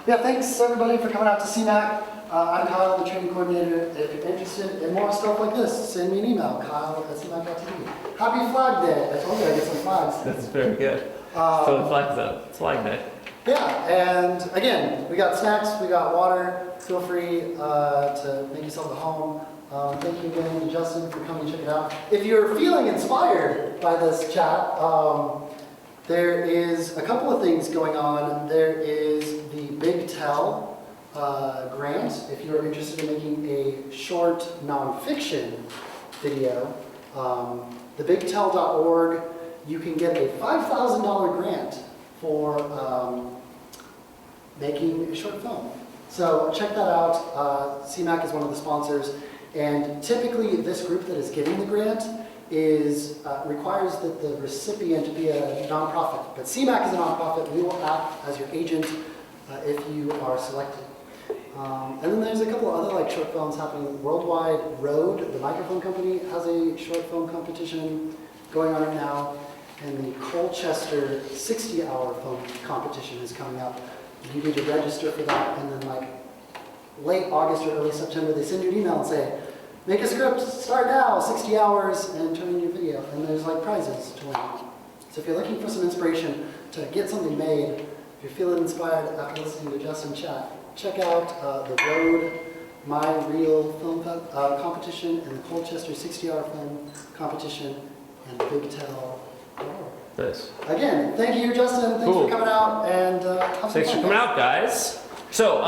Yeah, thanks everybody for coming out to CMAC. I'm Kyle, the training coordinator. If you're interested in more stuff like this, send me an email, kyle@cmac.tv. Happy Flag Day. I told you I'd get some flags. That's very good. So flags up. It's Flag Day. Yeah, and again, we got snacks, we got water. Feel free to make yourself at home. Thank you again to Justin for coming to check it out. If you're feeling inspired by this chat, there is a couple of things going on. There is the Big Tell grant. If you're interested in making a short nonfiction video, thebigtell.org, you can get a $5,000 grant for making a short film. So check that out. CMAC is one of the sponsors, and typically this group that is getting the grant is requires that the recipient be a nonprofit. But CMAC is a nonprofit. We will act as your agent if you are selected. And then there's a couple of other short films happening. Worldwide Road, the microphone company, has a short film competition going on right now. And the Colchester 60-hour film competition is coming up. You need to register for that, and then late August or early September, they send you an email and say, make a script, start now, 60 hours, and turn in your video. And there's prizes to win. So if you're looking for some inspiration to get something made, if you're feeling inspired after listening to Justin chat, check out the Road My Real Film competition and the Colchester 60-hour film competition and the Big Tell. Nice. Again, thank you, Justin. Thanks for coming out, and have some Thanks fun, for coming out, guys. So,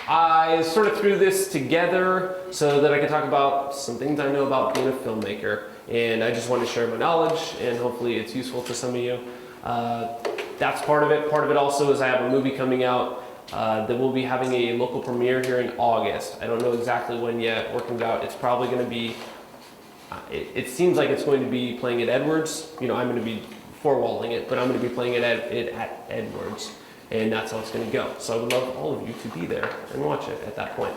I sort of threw this together so that I could talk about some things I know about being a filmmaker, and I just wanted to share my knowledge, and hopefully it's useful to some of you. That's part of it. Part of it also is I have a movie coming out that we'll be having a local premiere here in August. I don't know exactly when yet, working it out. It's probably going to be it seems like it's going to be playing at Edwards. I'm going to be four-walling it, but I'm going to be playing it at Edwards, and that's how it's going to go. So I would love all of you to be there and watch it at that point.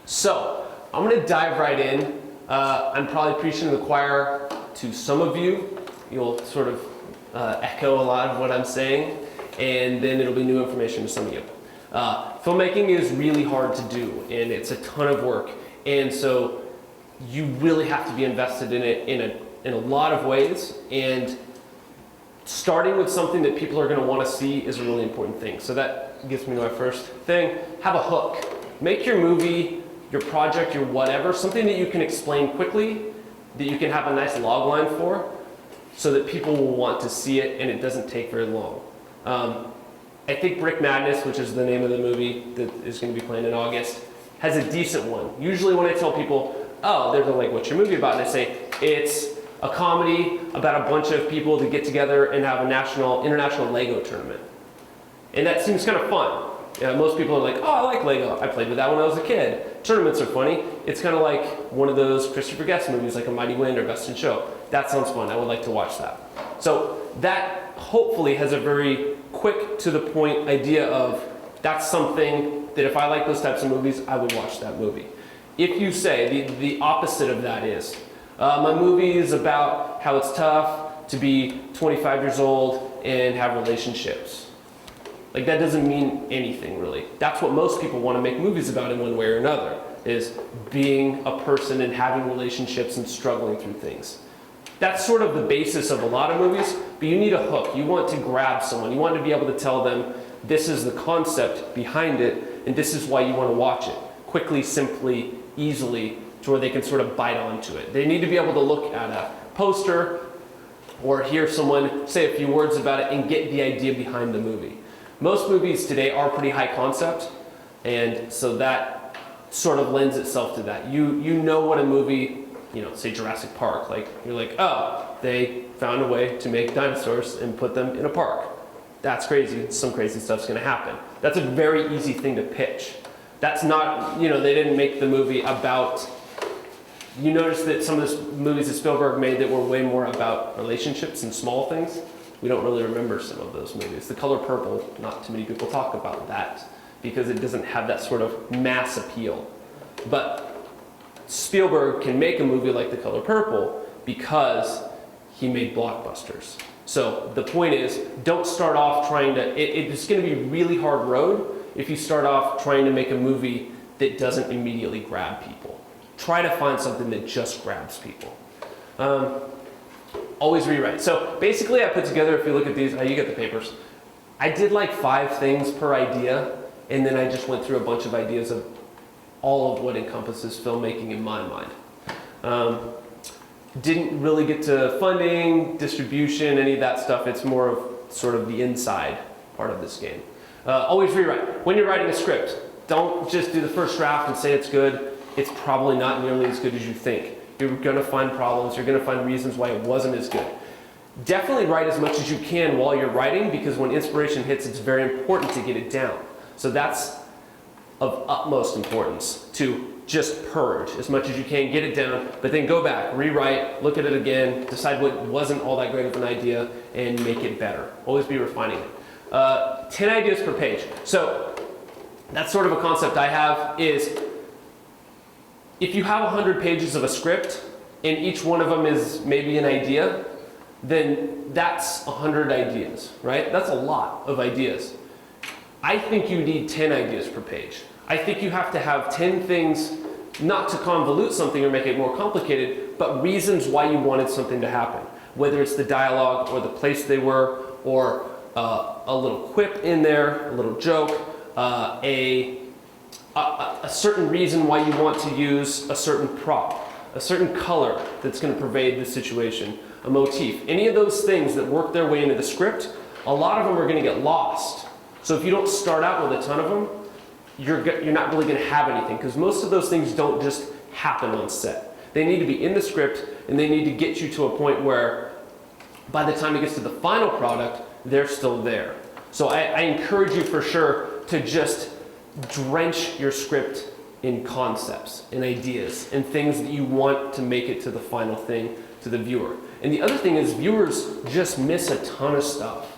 So I'm going to dive right in. I'm probably preaching to the choir to some of you. You'll sort of echo a lot of what I'm saying, and then it'll be new information to some of you. Filmmaking is really hard to do, and it's a ton of work, and so you really have to be invested in it in a lot of ways, and starting with something that people are going to want to see is a really important thing. So that gets me to my first thing. Have a hook. Make your movie, your project, your whatever, something that you can explain quickly, that you can have a nice log line for, so that people will want to see it and it doesn't take very long. I think Brick Madness, which is the name of the movie that is going to be playing in August, has a decent one. Usually when I tell people, oh, they're like, what's your movie about? And I say, it's a comedy about a bunch of people that get together and have a international Lego tournament. And that seems kind of fun. Most people are like, oh, I like Lego. I played with that when I was a kid. Tournaments are funny. It's kind of like one of those Christopher Guest movies, like A Mighty Wind or Best in Show. That sounds fun. I would like to watch that. So that hopefully has a very quick, to the point idea of that's something that if I like those types of movies, I would watch that movie. If you say the opposite of that is, my movie is about how it's tough to be 25 years old and have relationships. That doesn't mean anything really. That's what most people want to make movies about in one way or another, is being a person and having relationships and struggling through things. That's sort of the basis of a lot of movies, but you need a hook. You want to grab someone. You want to be able to tell them this is the concept behind it and this is why you want to watch it. Quickly, simply, easily, to where they can sort of bite onto it. They need to be able to look at a poster or hear someone say a few words about it and get the idea behind the movie. Most movies today are pretty high concept, and so that sort of lends itself to that. You know what a movie, say Jurassic Park, you're like, oh, they found a way to make dinosaurs and put them in a park. That's crazy. Some crazy stuff's going to happen. That's a very easy thing to pitch. That's not, they didn't make the movie about, you notice that some of the movies that Spielberg made that were way more about relationships and small things, we don't really remember some of those movies. The Color Purple, not too many people talk about that because it doesn't have that sort of mass appeal. But Spielberg can make a movie like The Color Purple because he made blockbusters. So the point is, don't start off trying to, it's going to be a really hard road if you start off trying to make a movie that doesn't immediately grab people. Try to find something that just grabs people. Always rewrite. So basically I put together, if you look at these, you get the papers. I did like 5 things per idea, and then I just went through a bunch of ideas of all of what encompasses filmmaking in my mind. Didn't really get to funding, distribution, any of that stuff. It's more of sort of the inside part of this game. Always rewrite. When you're writing a script, don't just do the first draft and say it's good. It's probably not nearly as good as you think. You're going to find problems. You're going to find reasons why it wasn't as good. Definitely write as much as you can while you're writing, because when inspiration hits, it's very important to get it down. So that's of utmost importance, to just purge as much as you can, get it down, but then go back, rewrite, look at it again, decide what wasn't all that great of an idea, and make it better. Always be refining it. 10 ideas per page. So that's sort of a concept I have, is if you have 100 pages of a script and each one of them is maybe an idea, then that's 100 ideas, right? That's a lot of ideas. I think you need 10 ideas per page. I think you have to have 10 things, not to convolute something or make it more complicated, but reasons why you wanted something to happen. Whether it's the dialogue or the place they were, or a little quip in there, a little joke, a certain reason why you want to use a certain prop, a certain color that's going to pervade the situation, a motif. Any of those things that work their way into the script, a lot of them are going to get lost. So if you don't start out with a ton of them, you're not really going to have anything, because most of those things don't just happen on set. They need to be in the script, and they need to get you to a point where by the time it gets to the final product, they're still there. So I encourage you for sure to just drench your script in concepts, in ideas, and things that you want to make it to the final thing, to the viewer. And the other thing is, viewers just miss a ton of stuff.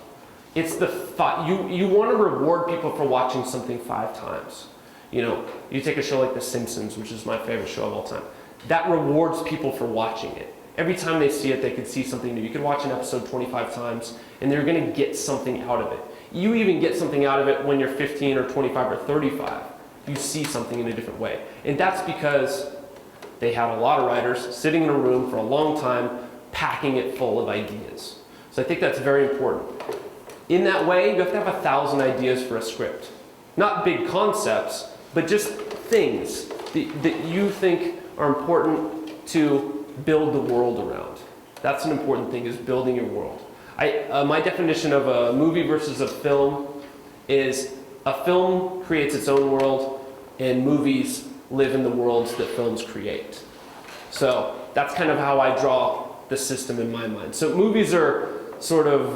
It's the thought, you want to reward people for watching something 5 times. You know, you take a show like The Simpsons, which is my favorite show of all time. That rewards people for watching it. Every time they see it, they could see something new. You could watch an episode 25 times, and they're going to get something out of it. You even get something out of it when you're 15 or 25 or 35. You see something in a different way. And that's because they had a lot of writers sitting in a room for a long time, packing it full of ideas. So I think that's very important. In that way, you have to have 1,000 ideas for a script. Not big concepts, but just things that you think are important to build the world around. That's an important thing, is building your world. My definition of a movie versus a film is a film creates its own world, and movies live in the worlds that films create. So that's kind of how I draw the system in my mind. So movies are sort of,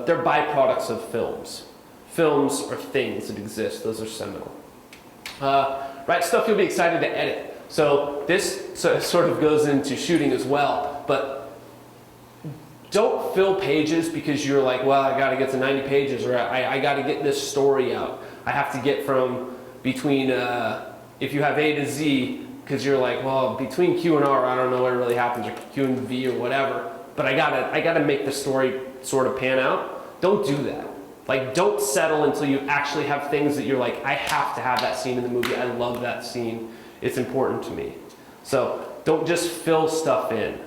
they're byproducts of films. Films are things that exist. Those are seminal. Write stuff you'll be excited to edit. So this sort of goes into shooting as well, but don't fill pages because you're like, well, I got to get to 90 pages, or I got to get this story out. I have to get from between, if you have A to Z, because you're like, well, between Q and R, I don't know what really happens, or Q and V or whatever, but I gotta make the story sort of pan out. Don't do that. Like, don't settle until you actually have things that you're like, I have to have that scene in the movie. I love that scene. It's important to me. So don't just fill stuff in.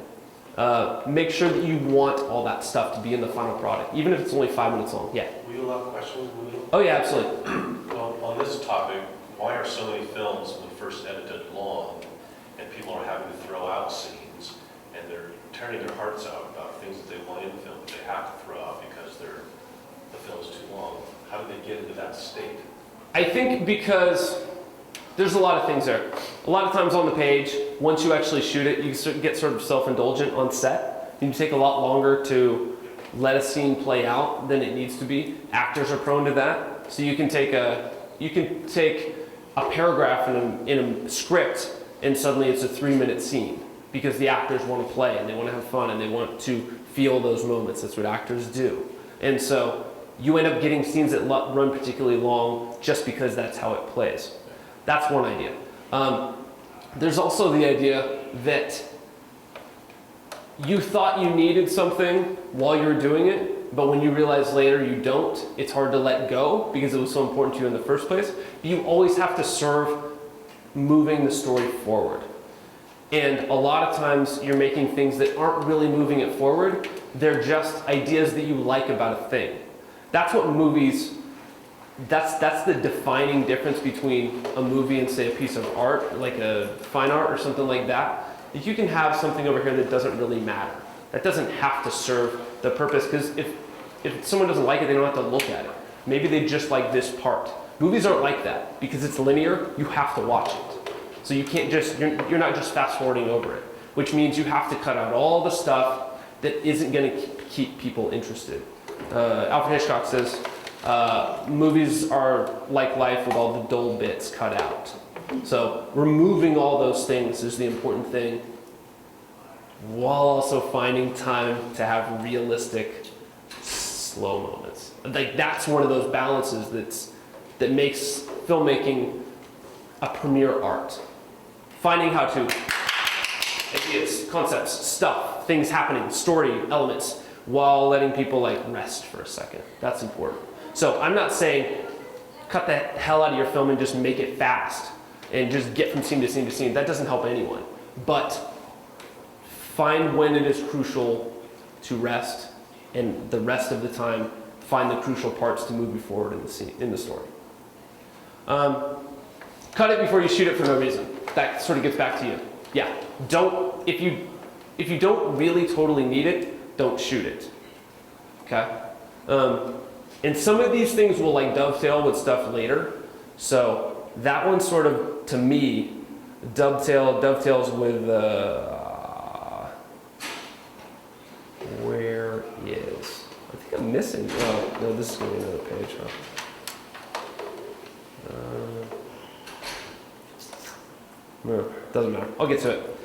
Make sure that you want all that stuff to be in the final product, even if it's only 5 minutes long. Yeah? Will you allow questions? Oh yeah, absolutely. Well, on this topic, why are so many films, when first edited, long, and people are having to throw out scenes, and they're tearing their hearts out about things that they want in the film, but they have to throw out because the film's too long? How do they get into that state? I think because there's a lot of things there. A lot of times on the page, once you actually shoot it, you get sort of self-indulgent on set. You take a lot longer to let a scene play out than it needs to be. Actors are prone to that. So you can take a paragraph in a script, and suddenly it's a 3-minute scene because the actors want to play and they want to have fun and they want to feel those moments. That's what actors do. And so you end up getting scenes that run particularly long just because that's how it plays. That's one idea. There's also the idea that you thought you needed something while you were doing it, but when you realize later you don't, it's hard to let go because it was so important to you in the first place. You always have to serve moving the story forward. And a lot of times you're making things that aren't really moving it forward. They're just ideas that you like about a thing. That's what movies, that's the defining difference between a movie and, say, a piece of art, like a fine art or something like that. You can have something over here that doesn't really matter. That doesn't have to serve the purpose, because if someone doesn't like it, they don't have to look at it. Maybe they just like this part. Movies aren't like that. Because it's linear, you have to watch it. So you can't just, you're not just fast forwarding over it, which means you have to cut out all the stuff that isn't going to keep people interested. Alfred Hitchcock says, movies are like life with all the dull bits cut out. So removing all those things is the important thing, while also finding time to have realistic, slow moments. Like, that's one of those balances that makes filmmaking a premier art. Finding how to, ideas, concepts, stuff, things happening, story, elements, while letting people like rest for a second. That's important. So I'm not saying cut the hell out of your film and just make it fast and just get from scene to scene to scene. That doesn't help anyone. But find when it is crucial to rest, and the rest of the time, find the crucial parts to move you forward in the scene, in the story. Cut it before you shoot it for no reason. That sort of gets back to you. Yeah, if you don't really totally need it, don't shoot it. Okay? And some of these things will like dovetail with stuff later. So that one sort of, to me, dovetails with, where is, I think I'm missing, oh, no, this is going to be another page, huh? No, doesn't matter, I'll get to it.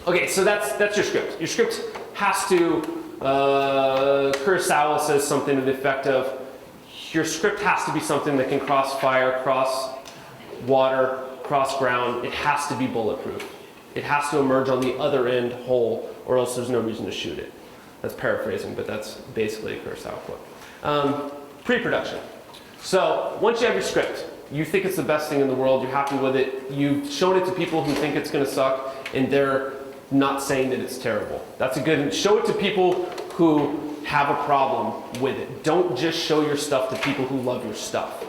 Okay, so that's your script. Your script has to, Kurosawa says something to the effect of, your script has to be something that can cross fire, cross water, cross ground. It has to be bulletproof. It has to emerge on the other end whole, or else there's no reason to shoot it. That's paraphrasing, but that's basically a Kurosawa quote. Pre-production. So once you have your script, you think it's the best thing in the world, you're happy with it, you've shown it to people who think it's going to suck, and they're not saying that it's terrible. That's a good, show it to people who have a problem with it. Don't just show your stuff to people who love your stuff.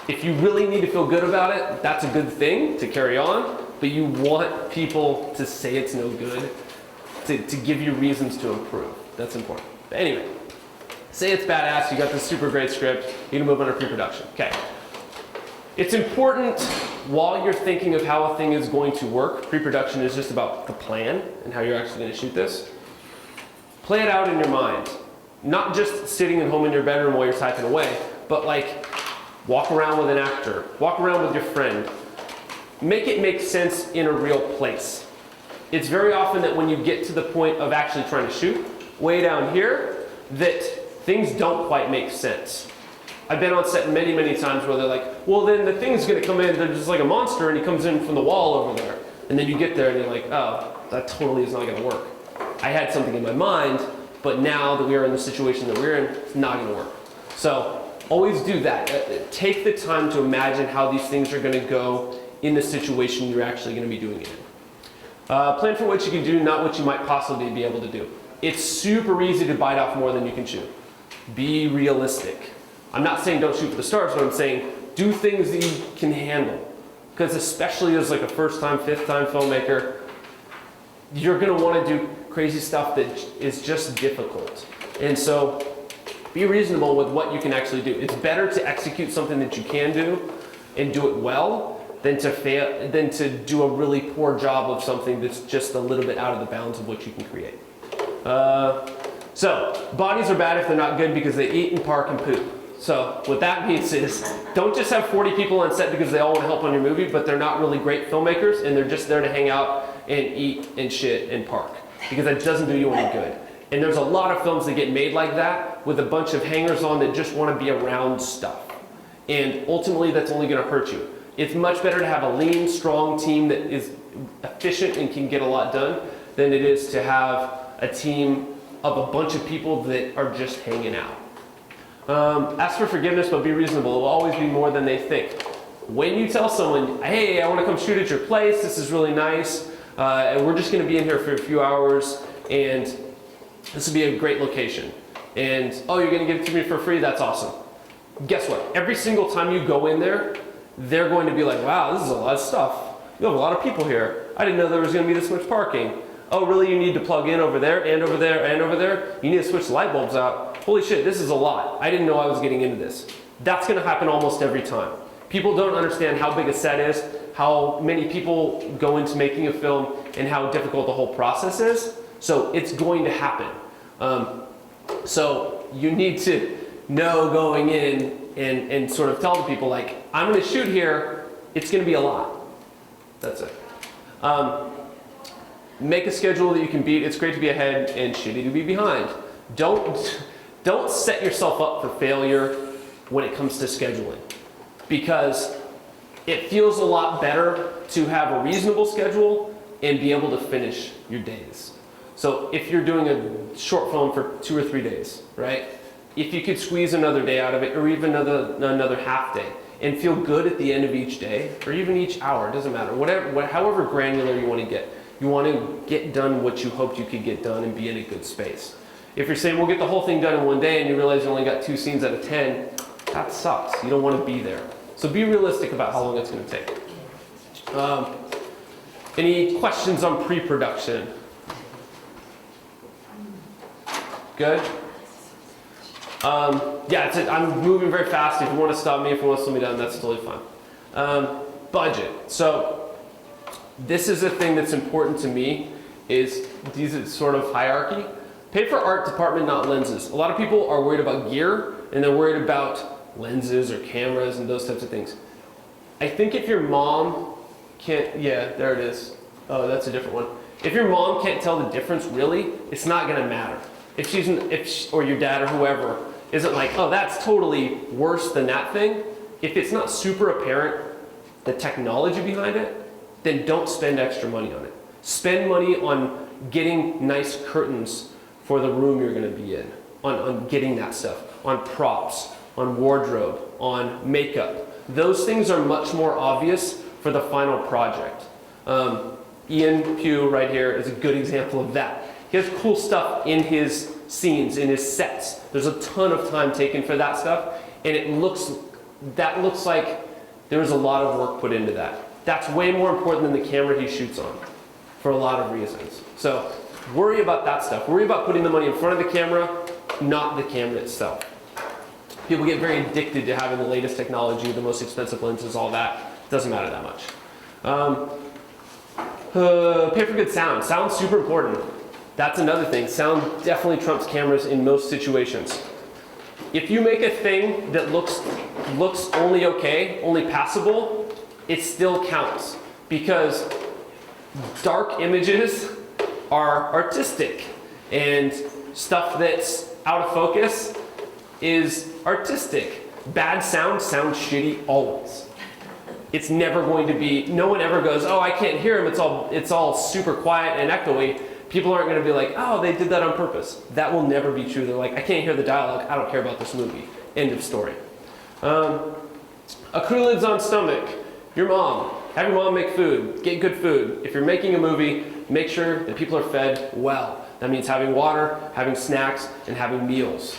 If you really need to feel good about it, that's a good thing to carry on, but you want people to say it's no good, to give you reasons to improve. That's important. But anyway, say it's badass, you got this super great script, you're gonna move on to pre-production. Okay. It's important while you're thinking of how a thing is going to work. Pre-production is just about the plan and how you're actually going to shoot this. Play it out in your mind. Not just sitting at home in your bedroom while you're typing away, but like walk around with an actor, walk around with your friend. Make it make sense in a real place. It's very often that when you get to the point of actually trying to shoot, way down here, that things don't quite make sense. I've been on set many, many times where they're like, well, then the thing's gonna come in, there's just like a monster, and he comes in from the wall over there. And then you get there and you're like, oh, that totally is not gonna work. I had something in my mind, but now that we are in the situation that we're in, it's not gonna work. So always do that. Take the time to imagine how these things are gonna go in the situation you're actually gonna be doing it in. Plan for what you can do, not what you might possibly be able to do. It's super easy to bite off more than you can chew. Be realistic. I'm not saying don't shoot for the stars, but I'm saying do things that you can handle. Because especially as like a first-time, fifth-time filmmaker, you're going to want to do crazy stuff that is just difficult. And so be reasonable with what you can actually do. It's better to execute something that you can do and do it well than to fail, than to do a really poor job of something that's just a little bit out of the bounds of what you can create. So bodies are bad if they're not good because they eat and park and poop. So what that means is don't just have 40 people on set because they all want to help on your movie, but they're not really great filmmakers and they're just there to hang out and eat and shit and park, because that doesn't do you any good. And there's a lot of films that get made like that with a bunch of hangers-on that just want to be around stuff. And ultimately that's only going to hurt you. It's much better to have a lean, strong team that is efficient and can get a lot done than it is to have a team of a bunch of people that are just hanging out. Ask for forgiveness, but be reasonable. It will always be more than they think. When you tell someone, hey, I want to come shoot at your place, this is really nice, and we're just going to be in here for a few hours, and this would be a great location. And, oh, you're going to give it to me for free? That's awesome. Guess what? Every single time you go in there, they're going to be like, wow, this is a lot of stuff. You have a lot of people here. I didn't know there was going to be this much parking. Oh, really? You need to plug in over there, and over there, and over there? You need to switch the light bulbs out? Holy shit, this is a lot. I didn't know I was getting into this. That's going to happen almost every time. People don't understand how big a set is, how many people go into making a film, and how difficult the whole process is. So it's going to happen. So you need to know going in and sort of tell the people, like, I'm going to shoot here, it's going to be a lot. That's it. Make a schedule that you can beat. It's great to be ahead and shitty to be behind. Don't set yourself up for failure when it comes to scheduling, because it feels a lot better to have a reasonable schedule and be able to finish your days. So if you're doing a short film for 2 or 3 days, right? If you could squeeze another day out of it, or even another half day, and feel good at the end of each day, or even each hour, it doesn't matter, however granular you want to get. You want to get done what you hoped you could get done and be in a good space. If you're saying, we'll get the whole thing done in 1 day, and you realize you only got 2 scenes out of 10, that sucks. You don't want to be there. So be realistic about how long it's going to take. Any questions on pre-production? Good? Yeah, I'm moving very fast. If you want to stop me, if you want to slow me down, that's totally fine. Budget. So this is a thing that's important to me, is these sort of hierarchy. Pay for art department, not lenses. A lot of people are worried about gear, and they're worried about lenses or cameras and those types of things. I think if your mom can't, yeah, there it is. Oh, that's a different one. If your mom can't tell the difference, really, it's not going to matter. Or your dad or whoever isn't like, oh, that's totally worse than that thing. If it's not super apparent, the technology behind it, then don't spend extra money on it. Spend money on getting nice curtains for the room you're going to be in, on getting that stuff, on props, on wardrobe, on makeup. Those things are much more obvious for the final project. Ian Pugh right here is a good example of that. He has cool stuff in his scenes, in his sets. There's a ton of time taken for that stuff, and that looks like there was a lot of work put into that. That's way more important than the camera he shoots on, for a lot of reasons. So worry about that stuff. Worry about putting the money in front of the camera, not the camera itself. People get very addicted to having the latest technology, the most expensive lenses, all that. Doesn't matter that much. Pay for good sound. Sound's super important. That's another thing. Sound definitely trumps cameras in most situations. If you make a thing that looks only okay, only passable, it still counts, because dark images are artistic, and stuff that's out of focus is artistic. Bad sound sounds shitty always. It's never going to be, no one ever goes, oh, I can't hear him, it's all super quiet and echoey. People aren't going to be like, oh, they did that on purpose. That will never be true. They're like, I can't hear the dialogue, I don't care about this movie. End of story. Acrylids on stomach. Your mom. Have your mom make food. Get good food. If you're making a movie, make sure that people are fed well. That means having water, having snacks, and having meals.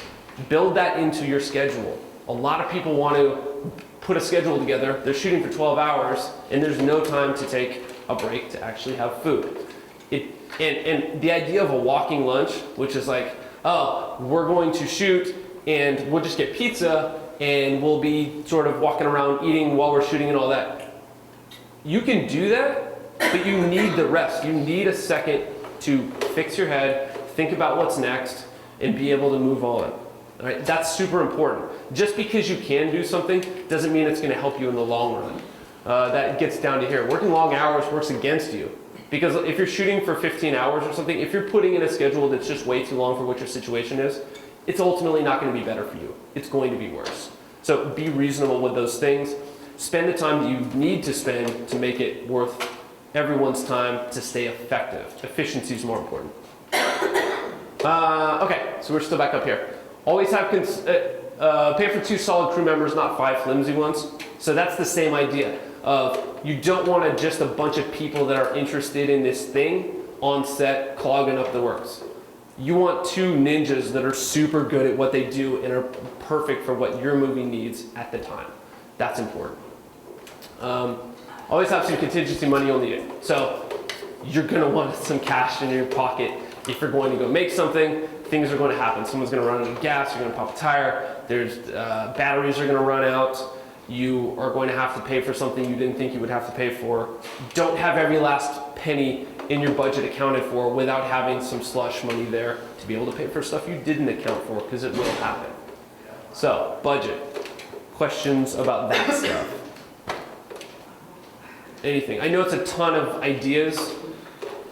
Build that into your schedule. A lot of people want to put a schedule together. They're shooting for 12 hours, and there's no time to take a break to actually have food. And the idea of a walking lunch, which is like, oh, we're going to shoot, and we'll just get pizza, and we'll be sort of walking around eating while we're shooting and all that. You can do that, but you need the rest. You need a second to fix your head, think about what's next, and be able to move on. All right? That's super important. Just because you can do something doesn't mean it's going to help you in the long run. That gets down to here. Working long hours works against you. Because if you're shooting for 15 hours or something, if you're putting in a schedule that's just way too long for what your situation is, it's ultimately not going to be better for you. It's going to be worse. So be reasonable with those things. Spend the time that you need to spend to make it worth everyone's time to stay effective. Efficiency is more important. Okay, so we're still back up here. Always have pay for 2 solid crew members, not 5 flimsy ones. So that's the same idea of you don't want just a bunch of people that are interested in this thing on set clogging up the works. You want 2 ninjas that are super good at what they do and are perfect for what your movie needs at the time. That's important. Always have some contingency money you'll need it. So you're gonna want some cash in your pocket if you're going to go make something. Things are going to happen. Someone's going to run out of gas, you're going to pop a tire, there's batteries are going to run out, you are going to have to pay for something you didn't think you would have to pay for. Don't have every last penny in your budget accounted for without having some slush money there to be able to pay for stuff you didn't account for, because it will happen. So, budget. Questions about that stuff? Anything? I know it's a ton of ideas.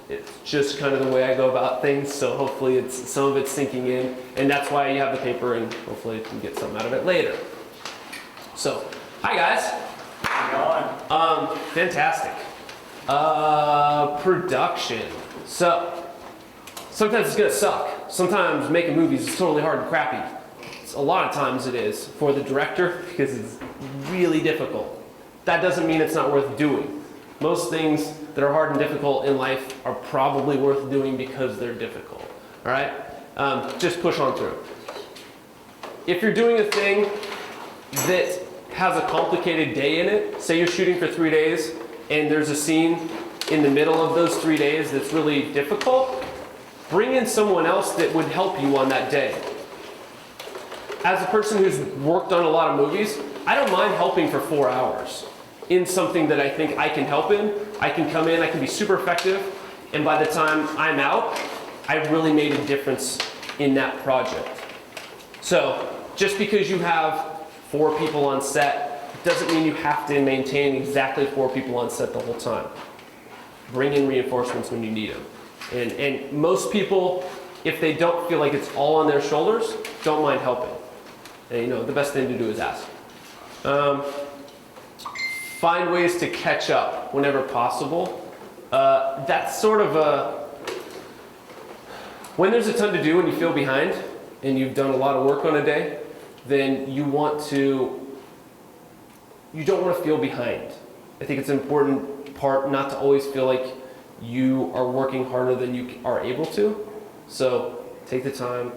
It's just kind of the way I go about things, so hopefully some of it's sinking in, and that's why you have the paper, and hopefully you can get something out of it later. So, hi guys. How's it going? Fantastic. Production. So, sometimes it's gonna suck. Sometimes making movies is totally hard and crappy. A lot of times it is for the director because it's really difficult. That doesn't mean it's not worth doing. Most things that are hard and difficult in life are probably worth doing because they're difficult. All right? Just push on through. If you're doing a thing that has a complicated day in it, say you're shooting for 3 days and there's a scene in the middle of those 3 days that's really difficult, bring in someone else that would help you on that day. As a person who's worked on a lot of movies, I don't mind helping for 4 hours in something that I think I can help in. I can come in, I can be super effective, and by the time I'm out, I really made a difference in that project. So, just because you have 4 people on set, doesn't mean you have to maintain exactly 4 people on set the whole time. Bring in reinforcements when you need them. And most people, if they don't feel like it's all on their shoulders, don't mind helping. And, you know, the best thing to do is ask. Find ways to catch up whenever possible. That's sort of when there's a ton to do and you feel behind and you've done a lot of work on a day, then you don't want to feel behind. I think it's an important part not to always feel like you are working harder than you are able to. So take the time,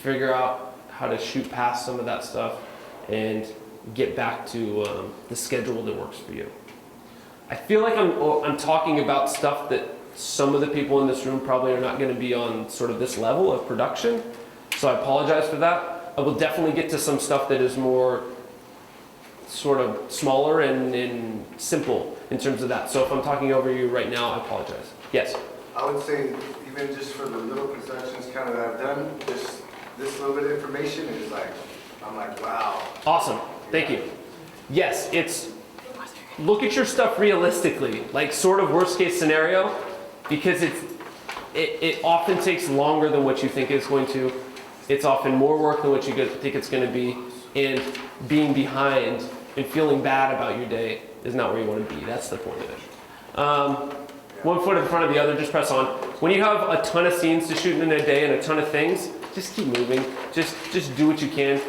figure out how to shoot past some of that stuff and get back to the schedule that works for you. I feel like I'm talking about stuff that some of the people in this room probably are not going to be on sort of this level of production, so I apologize for that. I will definitely get to some stuff that is more sort of smaller and simple in terms of that. So if I'm talking over you right now, I apologize. Yes? I would say even just for the little productions kind of that I've done, just this little bit of information is like, I'm like, wow. Awesome. Thank you. Yes, it's look at your stuff realistically, like sort of worst case scenario, because it often takes longer than what you think it's going to. It's often more work than what you think it's going to be, and being behind and feeling bad about your day is not where you want to be. That's the point of it. One foot in front of the other, just press on. When you have a ton of scenes to shoot in a day and a ton of things, just keep moving. Just do what you can.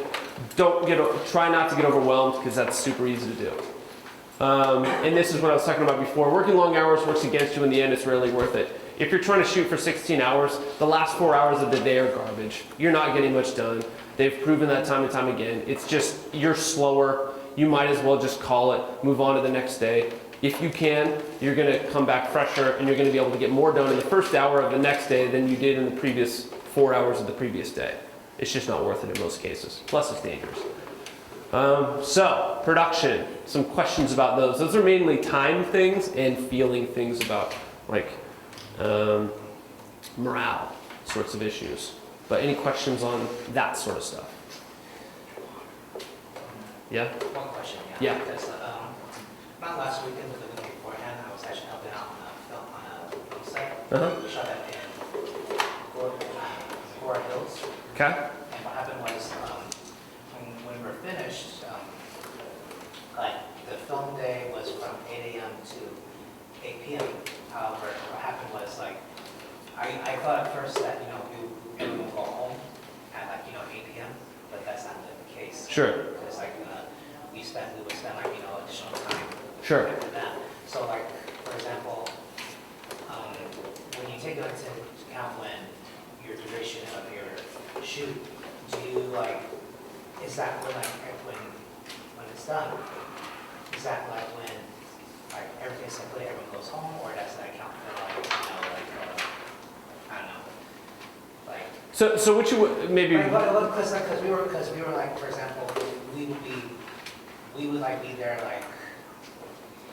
Try not to get overwhelmed, because that's super easy to do. And this is what I was talking about before. Working long hours works against you in the end. It's rarely worth it. If you're trying to shoot for 16 hours, the last 4 hours of the day are garbage. You're not getting much done. They've proven that time and time again. It's just, you're slower. You might as well just call it, move on to the next day. If you can, you're going to come back fresher, and you're going to be able to get more done in the first hour of the next day than you did in the previous 4 hours of the previous day. It's just not worth it in most cases. Plus, it's dangerous. So, production. Some questions about those. Those are mainly time things and feeling things about, like, morale sorts of issues. But any questions on that sort of stuff? Yeah? One question, Yeah. Because not last weekend, but the week beforehand, I was actually helping out on a film set. Uh-huh. We shot that in Fort Hills. Okay. And what happened was, when we were finished, like the film day was from 8 a.m. to 8 p.m. However, what happened was, like, I thought at first that, everyone Sure. Because like, we would spend like, additional time. Sure. After that. So like, for example, when you take into account when your duration of your shoot, do you like, is that when it's done? Is that like when like everything's complete, everyone goes home, or does that count for like, I don't know, like? So what you maybe? Because we were like, for example, we would like be there like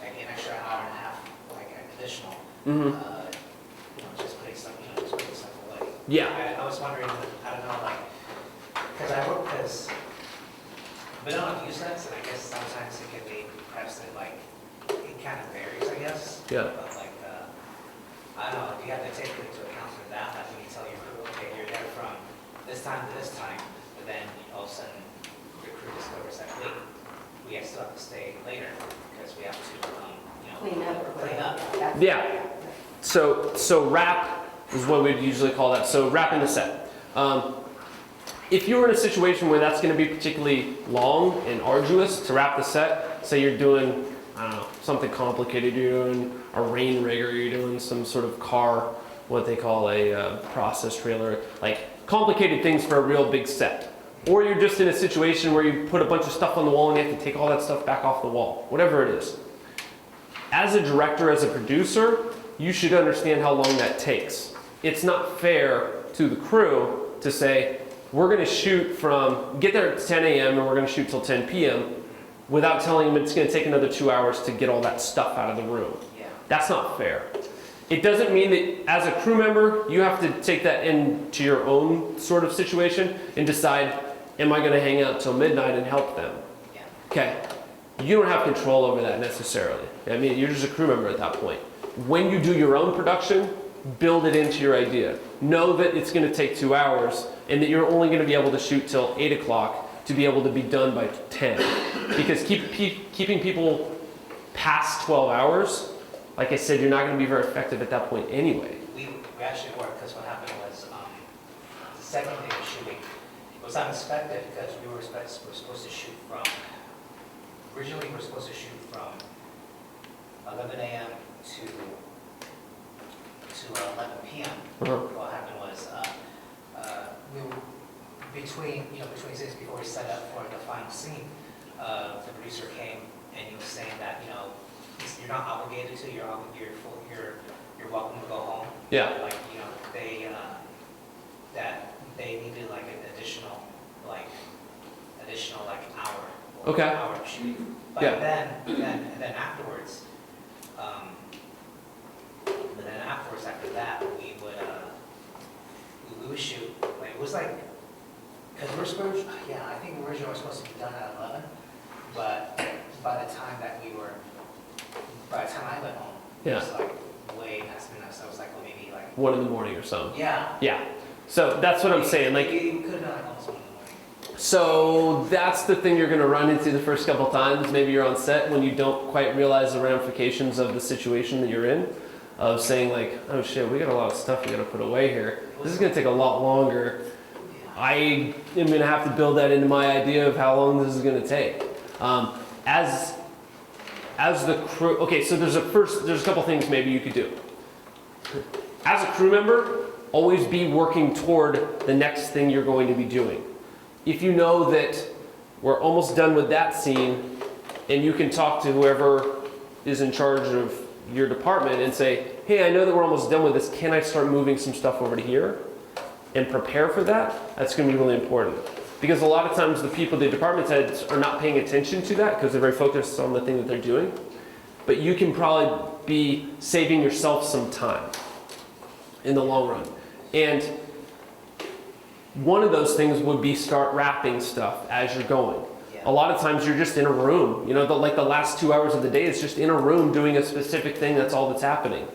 an extra hour and a half, like additional. Mm-hmm. Just putting stuff away. Yeah. I was wondering, I don't know, like, because we don't have use sets, and I guess sometimes it can be perhaps that like it kind of varies, I guess. Yeah. But like, I don't know, you have to take into account for that. Like when you tell your crew, okay, you're there from this time to this time, but then all of a sudden your crew discovers that wait, we still have to stay later because we have to, Clean up. clean up. That's- Yeah. So wrap is what we'd usually call that. So wrapping the set. If you're in a situation where that's going to be particularly long and arduous to wrap the set, say you're doing, I don't know, something complicated, you're doing a rain rig or you're doing some sort of car, what they call a process trailer, like complicated things for a real big set. Or you're just in a situation where you put a bunch of stuff on the wall and you have to take all that stuff back off the wall, whatever it is. As a director, as a producer, you should understand how long that takes. It's not fair to the crew to say, we're going to shoot get there at 10 a.m. and we're going to shoot till 10 p.m. without telling them it's going to take another 2 hours to get all that stuff out of the room. Yeah. That's not fair. It doesn't mean that as a crew member, you have to take that into your own sort of situation and decide, am I going to hang out till midnight and help them? Yeah. Okay. You don't have control over that necessarily. I mean, you're just a crew member at that point. When you do your own production, build it into your idea. Know that it's going to take 2 hours and that you're only going to be able to shoot till 8 o'clock to be able to be done by 10. Because keeping people past 12 hours, like I said, you're not going to be very effective at that point anyway. We actually were, because what happened was, the second day of shooting, it was unexpected because we were supposed to shoot from, originally we were supposed to shoot from 11 a.m. to 11 p.m. Uh-huh. What happened was, we were between scenes before we set up for the final scene, the producer came and he was saying that, you're not obligated to, you're welcome to go home. Yeah. Like, that they needed like an additional hour. Or Okay. Hour of shoot. But Yeah. then afterwards, after that, we would shoot, like, it was like, because I think originally we were supposed to be done at 11, but by the time I went home, it was like way past midnight, so it was like, well, maybe like, 1 in the morning or something. yeah. Yeah. So that's what I'm saying. Like, You could have done like almost 1 in the morning. so that's the thing you're going to run into the first couple times. Maybe you're on set when you don't quite realize the ramifications of the situation that you're in. Of saying like, oh shit, we got a lot of stuff we got to put away here. This is going to take a lot longer. I am going to have to build that into my idea of how long this is going to take. As the crew, okay, so there's a couple things maybe you could do. As a crew member, always be working toward the next thing you're going to be doing. If you know that we're almost done with that scene, and you can talk to whoever is in charge of your department and say, hey, I know that we're almost done with this. Can I start moving some stuff over to here? And prepare for that. That's going to be really important. Because a lot of times the department heads are not paying attention to that because they're very focused on the thing that they're doing. But you can probably be saving yourself some time in the long run. And one of those things would be start wrapping stuff as you're going. A lot of times you're just in a room, like the last 2 hours of the day is just in a room doing a specific thing. That's all that's happening.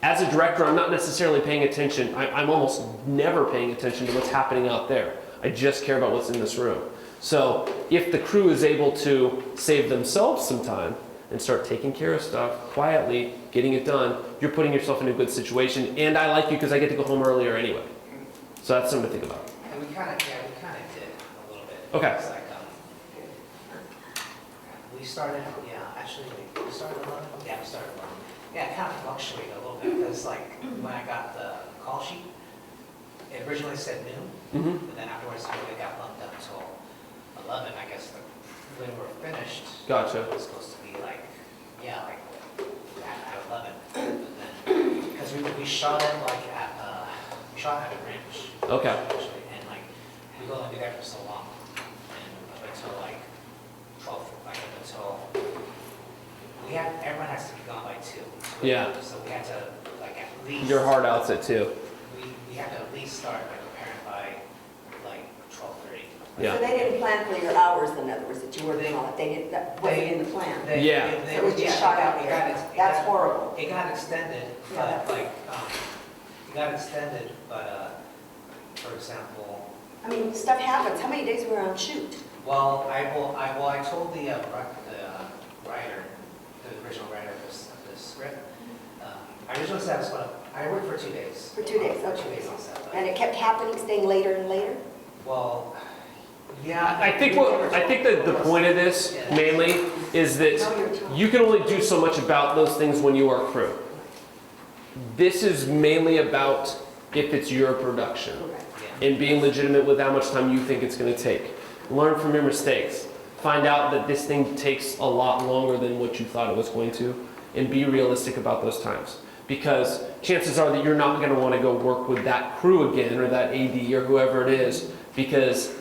As a director, I'm not necessarily paying attention. I'm almost never paying attention to what's happening out there. I just care about what's in this room. So if the crew is able to save themselves some time and start taking care of stuff quietly, getting it done, you're putting yourself in a good situation. And I like you because I get to go home earlier anyway. So that's something to think about. And we kind of did a little bit. Okay. It's like, we started, yeah, actually, we started 11? Yeah, we started 11. Yeah, it kind of fluctuated a little bit, because like, when I got the call sheet, it originally said noon, Mm-hmm. but then afterwards, it got bumped up until 11, I guess, when we're finished. Gotcha. It was supposed to be like, yeah, like, at 11, but then, because we shot it like we shot at a ranch. Okay. Actually, and like, we could only be there for so long, and up until like 12, like up until, everyone has to be gone by 2. Yeah. So we had to, like, at least. Your heart out's at 2. We had to at least start like preparing by like 12:30. Yeah. So they didn't plan for your hours, in other words, that you worked on it, they didn't, that wasn't in the plan. Yeah. So it was just shot out there. That's horrible. It got extended, Yeah, but like, it got extended, but, for example, I mean, stuff happens. How many days were on shoot? I told the writer, the original writer of this script, I originally said I worked for 2 days. For 2 days, For okay. 2 days on set. And it kept happening, staying later and later? Well, yeah. I think that the point of this mainly is that you can only do so much about those things when you are crew. This is mainly about if it's your production Correct. Yeah. and being legitimate with how much time you think it's going to take. Learn from your mistakes. Find out that this thing takes a lot longer than what you thought it was going to, and be realistic about those times. Because chances are that you're not going to want to go work with that crew again or that AD or whoever it is, because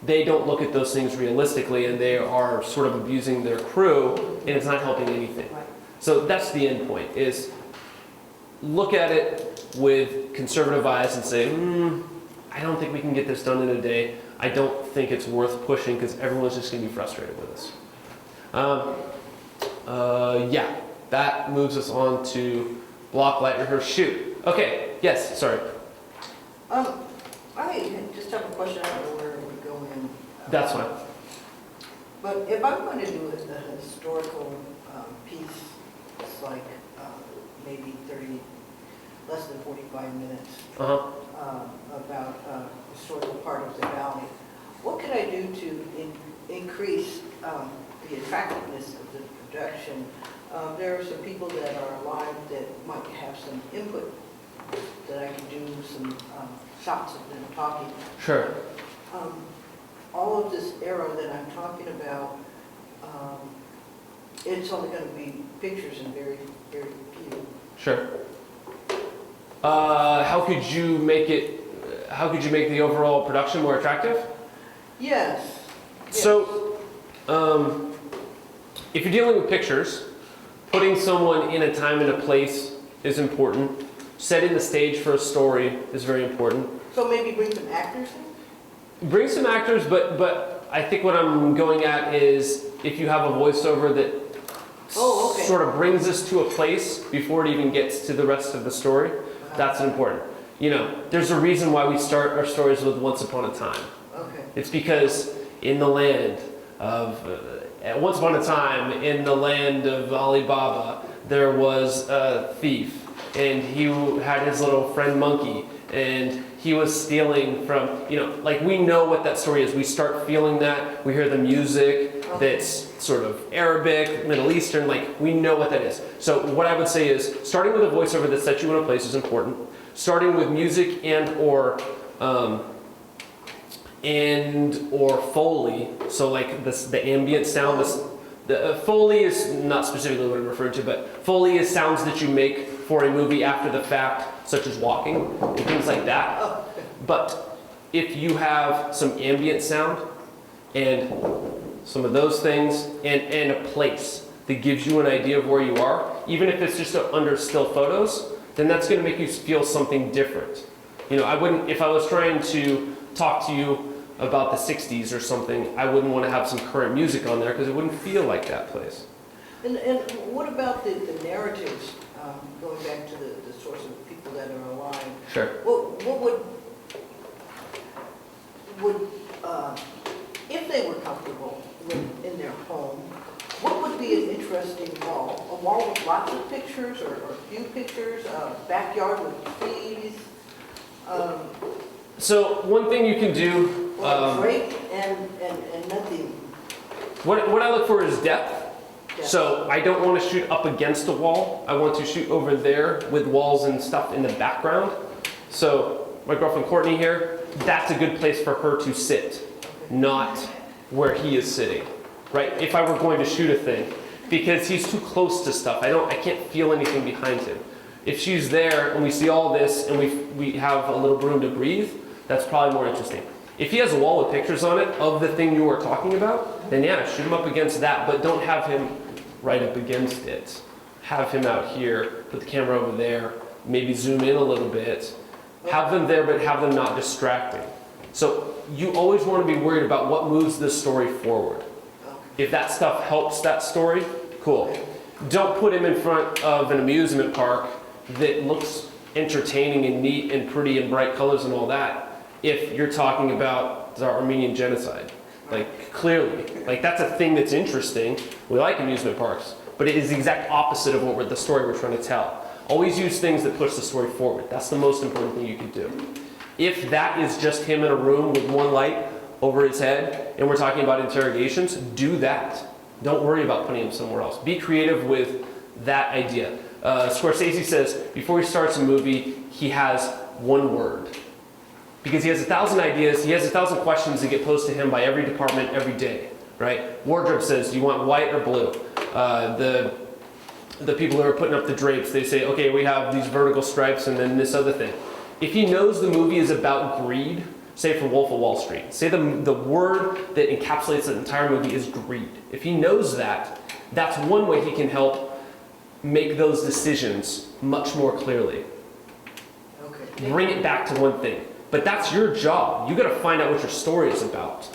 they don't look at those things realistically and they are sort of abusing their crew, and it's not helping anything. Right. So that's the end point, is look at it with conservative eyes and say, I don't think we can get this done in a day. I don't think it's worth pushing because everyone's just going to be frustrated with us. Yeah, that moves us on to block, light, rehearse, shoot. Okay, yes, sorry. I just have a question, I don't know where we go in. That's fine. But if I'm going to do a historical piece, it's like maybe less than 45 minutes, Uh-huh. about a historical part of the valley, what can I do to increase the attractiveness of the production? There are some people that are alive that might have some input, that I can do some shots of them talking. Sure. All of this era that I'm talking about, it's only going to be pictures and very, very few. Sure. How could you make the overall production more attractive? Yes. So, if you're dealing with pictures, putting someone in a time and a place is important. Setting the stage for a story is very important. So maybe bring some actors in? Bring some actors, but I think what I'm going at is if you have a voiceover that Oh, okay. sort of brings us to a place before it even gets to the rest of the story, that's important. You know, there's a reason why we start our stories with Once Upon a Time. Okay. It's because in the land of, once upon a time, in the land of Alibaba, there was a thief, and he had his little friend monkey, and he was stealing from, like we know what that story is. We start feeling that, we hear the music that's sort of Arabic, Middle Eastern, like we know what that is. So what I would say is, starting with a voiceover that sets you in a place is important. Starting with music and or Foley, so like the ambient sound, the Foley is not specifically what I'm referring to, but Foley is sounds that you make for a movie after the fact, such as walking and things like that. But if you have some ambient sound and some of those things and a place that gives you an idea of where you are, even if it's just under still photos, then that's going to make you feel something different. I wouldn't, if I was trying to talk to you about the 60s or something, I wouldn't want to have some current music on there because it wouldn't feel like that place. And what about the narratives, going back to the source of people that are alive? Sure. What would if they were comfortable in their home, what would be an interesting wall? A wall with lots of pictures or few pictures, a backyard with trees? So one thing you can do, Or a break and nothing. What I look for is depth. Yeah. So I don't want to shoot up against a wall. I want to shoot over there with walls and stuff in the background. So my girlfriend Courtney here, that's a good place for her to sit, not where he is sitting, right? If I were going to shoot a thing, because he's too close to stuff. I can't feel anything behind him. If she's there and we see all this and we have a little room to breathe, that's probably more interesting. If he has a wall with pictures on it of the thing you are talking about, then yeah, shoot him up against that, but don't have him right up against it. Have him out here, put the camera over there, maybe zoom in a little bit. Have them there, but have them not distracting. So you always want to be worried about what moves this story forward. If that stuff helps that story, cool. Don't put him in front of an amusement park that looks entertaining and neat and pretty and bright colors and all that if you're talking about the Armenian genocide. Like, clearly. Like, that's a thing that's interesting. We like amusement parks, but it is the exact opposite of the story we're trying to tell. Always use things that push the story forward. That's the most important thing you can do. If that is just him in a room with one light over his head and we're talking about interrogations, do that. Don't worry about putting him somewhere else. Be creative with that idea. Scorsese says before he starts a movie, he has one word. Because he has 1,000 ideas, he has 1,000 questions that get posed to him by every department every day, right? Wardrobe says, do you want white or blue? The people who are putting up the drapes, they say, okay, we have these vertical stripes and then this other thing. If he knows the movie is about greed, say for Wolf of Wall Street, say the word that encapsulates the entire movie is greed. If he knows that, that's one way he can help make those decisions much more clearly. Okay. Bring it back to one thing. But that's your job. You got to find out what your story is about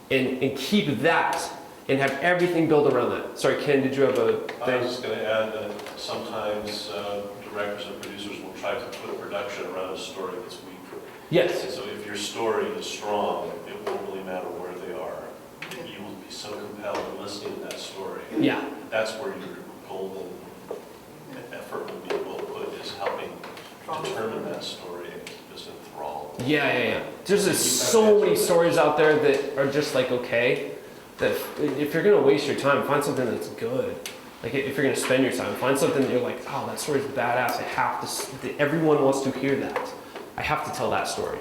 and keep that and have everything built around that. Sorry, Ken, did you have a I thing? was just going to add that sometimes directors and producers will try to put production around a story that's weak. Yes. And so if your story is strong, it won't really matter where they are. You will be so compelled in listening to that story. Yeah. That's where your golden effort will be well put, is helping determine that story and keep us enthralled. Yeah. There's just so many stories out there that are just like, okay, that if you're going to waste your time, find something that's good. Like if you're going to spend your time, find something that you're like, oh, that story's badass. I have to, everyone wants to hear that. I have to tell that story.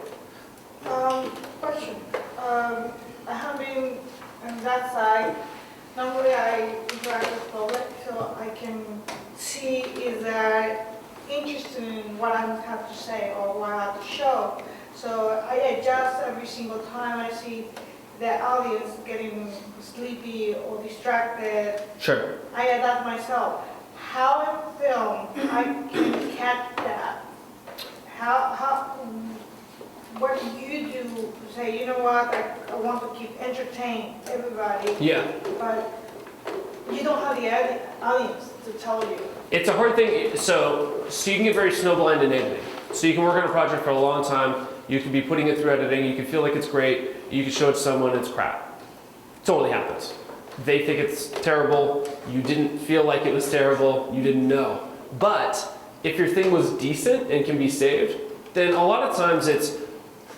Question. I have been on that side. Normally I interact with public, so I can see if they're interested in what I have to say or what I have to show. So I adjust every single time I see the audience getting sleepy or distracted. Sure. I adapt myself. How in film I can catch that? What do you do to say, you know what, I want to keep entertaining everybody, Yeah. but you don't have the audience to tell you. It's a hard thing. So you can get very snowblind in editing. So you can work on a project for a long time. You can be putting it through editing. You can feel like it's great. You can show it to someone, it's crap. Totally happens. They think it's terrible. You didn't feel like it was terrible. You didn't know. But if your thing was decent and can be saved, then a lot of times it's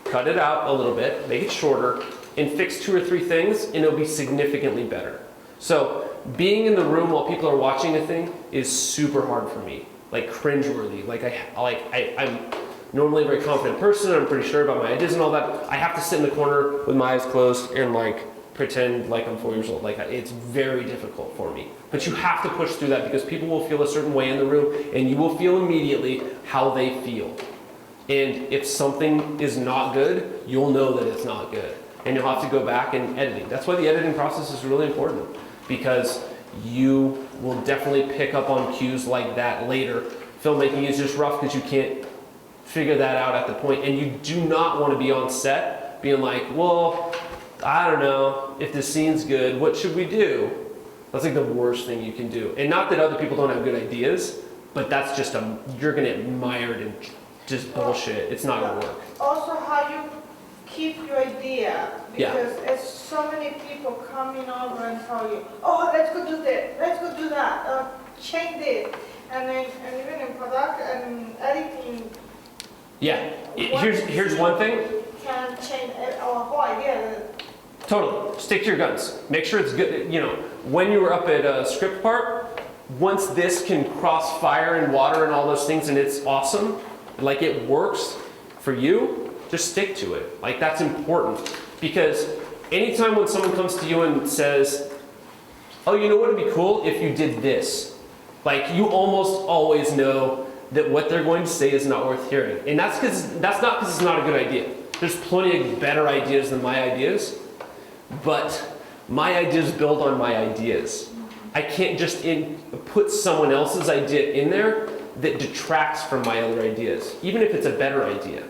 cut it out a little bit, make it shorter, and fix 2 or 3 things, and it'll be significantly better. So being in the room while people are watching a thing is super hard for me, like cringeworthy. I'm normally a very confident person. I'm pretty sure about my ideas and all that. I have to sit in the corner with my eyes closed and pretend like I'm 4 years old. It's very difficult for me. But you have to push through that because people will feel a certain way in the room, and you will feel immediately how they feel. And if something is not good, you'll know that it's not good. And you'll have to go back and editing. That's why the editing process is really important, because you will definitely pick up on cues like that later. Filmmaking is just rough because you can't figure that out at the point. And you do not want to be on set being like, well, I don't know if this scene's good, what should we do? That's like the worst thing you can do. And not that other people don't have good ideas, but that's just you're gonna get mired in just bullshit. It's not gonna work. Also, how you keep your idea, Yeah. because there's so many people coming over and tell you, oh, let's go do this, let's go do that, change this. And even in production and editing, Yeah, here's one thing. can change our whole idea. Totally. Stick to your guns. Make sure it's good. You know, when you were up at script part, once this can cross fire and water and all those things and it's awesome, like it works for you, just stick to it. Like that's important. Because anytime when someone comes to you and says, oh, you know what would be cool if you did this? Like you almost always know that what they're going to say is not worth hearing. And that's not because it's not a good idea. There's plenty of better ideas than my ideas, but my ideas build on my ideas. I can't just put someone else's idea in there that detracts from my other ideas, even if it's a better idea.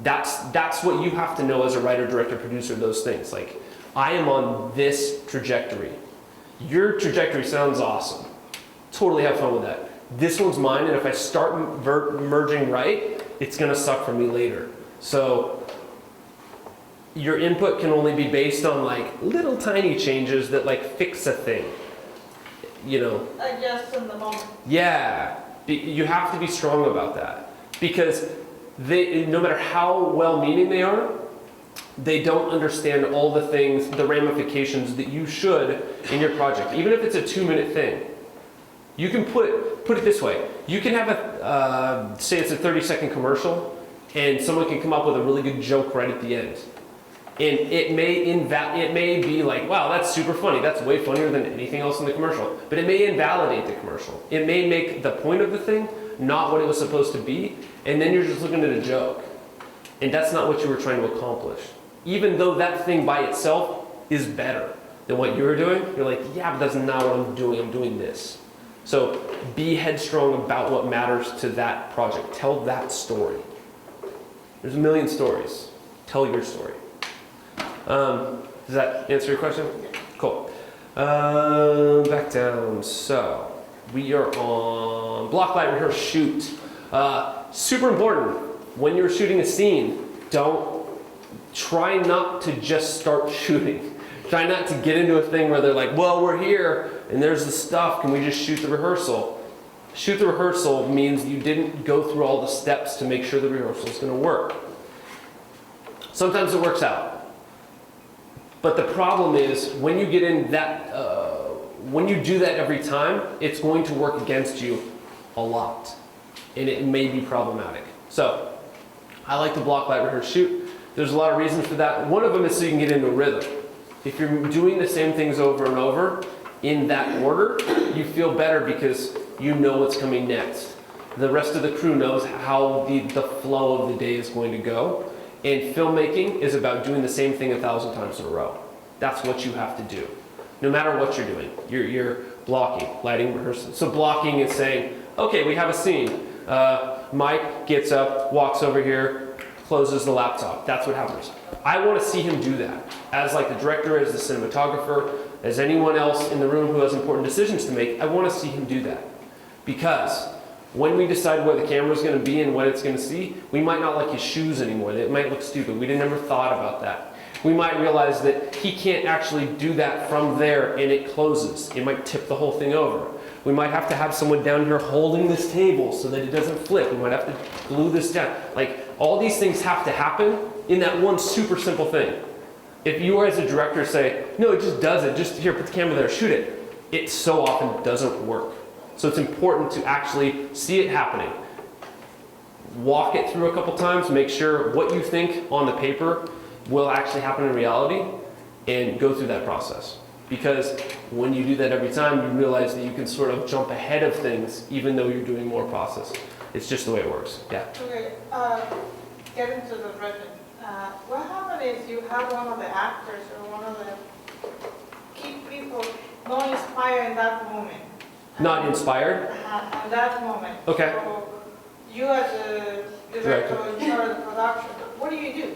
That's what you have to know as a writer, director, producer, those things. Like, I am on this trajectory. Your trajectory sounds awesome. Totally have fun with that. This one's mine, and if I start merging right, it's gonna suck for me later. So your input can only be based on like little tiny changes that like fix a thing. You know? Adjust in the moment. Yeah, you have to be strong about that because no matter how well-meaning they are, they don't understand all the things, the ramifications that you should in your project. Even if it's a 2-minute thing, you can put it this way. You can have say it's a 30-second commercial, and someone can come up with a really good joke right at the end. And it may be like, wow, that's super funny. That's way funnier than anything else in the commercial. But it may invalidate the commercial. It may make the point of the thing not what it was supposed to be, and then you're just looking at a joke. And that's not what you were trying to accomplish. Even though that thing by itself is better than what you were doing, you're like, yeah, but that's not what I'm doing. I'm doing this. So be headstrong about what matters to that project. Tell that story. There's a million stories. Tell your story. Does that answer your question? Cool. Back down. So we are on block, light, rehearse, shoot. Super important. When you're shooting a scene, try not to just start shooting. Try not to get into a thing where they're like, well, we're here and there's the stuff. Can we just shoot the rehearsal? Shoot the rehearsal means you didn't go through all the steps to make sure the rehearsal is going to work. Sometimes it works out. But the problem is when you get in that, when you do that every time, it's going to work against you a lot. And it may be problematic. So I like to block, light, rehearse, shoot. There's a lot of reasons for that. One of them is so you can get into a rhythm. If you're doing the same things over and over in that order, you feel better because you know what's coming next. The rest of the crew knows how the flow of the day is going to go. And filmmaking is about doing the same thing 1,000 times in a row. That's what you have to do. No matter what you're doing, you're blocking, lighting, rehearsing. So blocking is saying, okay, we have a scene. Mike gets up, walks over here, closes the laptop. That's what happens. I want to see him do that. As like the director, as the cinematographer, as anyone else in the room who has important decisions to make, I want to see him do that. Because when we decide where the camera's going to be and what it's going to see, we might not like his shoes anymore. It might look stupid. We never thought about that. We might realize that he can't actually do that from there and it closes. It might tip the whole thing over. We might have to have someone down here holding this table so that it doesn't flip. We might have to glue this down. Like, all these things have to happen in that one super simple thing. If you as a director say, no, it just does it, just here, put the camera there, shoot it, it so often doesn't work. So it's important to actually see it happening. Walk it through a couple times, make sure what you think on the paper will actually happen in reality, and go through that process. Because when you do that every time, you realize that you can sort of jump ahead of things even though you're doing more process. It's just the way it works. Yeah. Okay, getting to the written. What happens if you have one of the actors or one of the key people not inspired in that moment? Not inspired? At that moment. Okay. So you as a director in charge of the production, what do you do?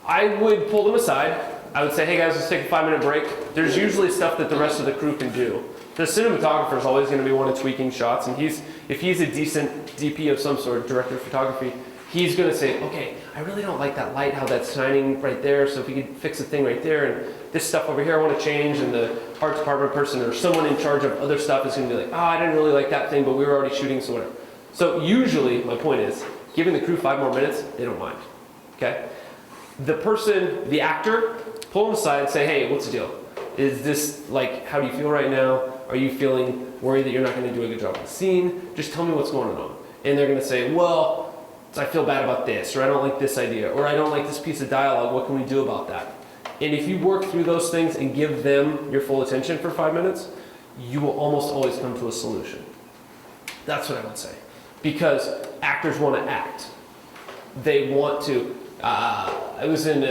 I would pull them aside. I would say, hey guys, let's take a 5-minute break. There's usually stuff that the rest of the crew can do. The cinematographer is always going to be one of tweaking shots, and if he's a decent DP of some sort, director of photography, he's going to say, okay, I really don't like that light, how that's shining right there, so if we could fix a thing right there, and this stuff over here I want to change, and the art department person or someone in charge of other stuff is going to be like, oh, I didn't really like that thing, but we were already shooting, so whatever. So usually, my point is, giving the crew 5 more minutes, they don't mind, okay? The person, the actor, pull them aside and say, hey, what's the deal? Is this like, how do you feel right now? Are you feeling worried that you're not going to do a good job of the scene? Just tell me what's going on. And they're going to say, well, I feel bad about this, or I don't like this idea, or I don't like this piece of dialogue. What can we do about that? And if you work through those things and give them your full attention for 5 minutes, you will almost always come to a solution. That's what I would say. Because actors want to act. They want to. I was in,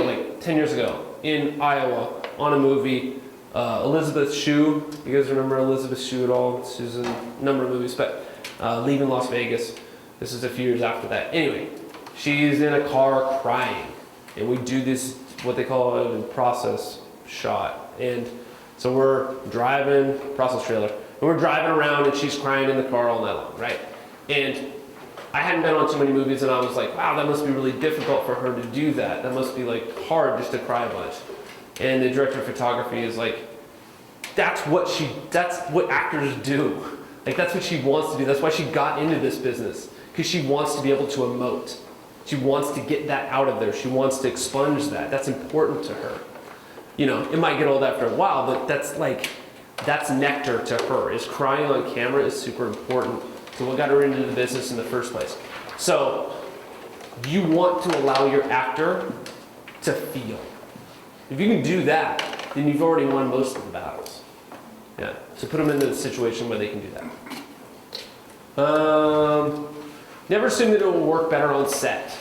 like 10 years ago, in Iowa, on a movie, Elizabeth Shue. You guys remember Elizabeth Shue at all? She's in a number of movies, but Leaving Las Vegas. This is a few years after that. Anyway, she's in a car crying. And we do this, what they call a process shot. And so we're driving, process trailer, and we're driving around and she's crying in the car all night long, right? And I hadn't been on too many movies and I was like, wow, that must be really difficult for her to do that. That must be like hard just to cry a bunch. And the director of photography is like, that's what actors do. Like that's what she wants to do. That's why she got into this business. Because she wants to be able to emote. She wants to get that out of there. She wants to expunge that. That's important to her. You know, it might get old after a while, but that's nectar to her. Is crying on camera is super important. So what got her into the business in the first place. So you want to allow your actor to feel. If you can do that, then you've already won most of the battles. Yeah. So put them into the situation where they can do that. Never assume that it will work better on set.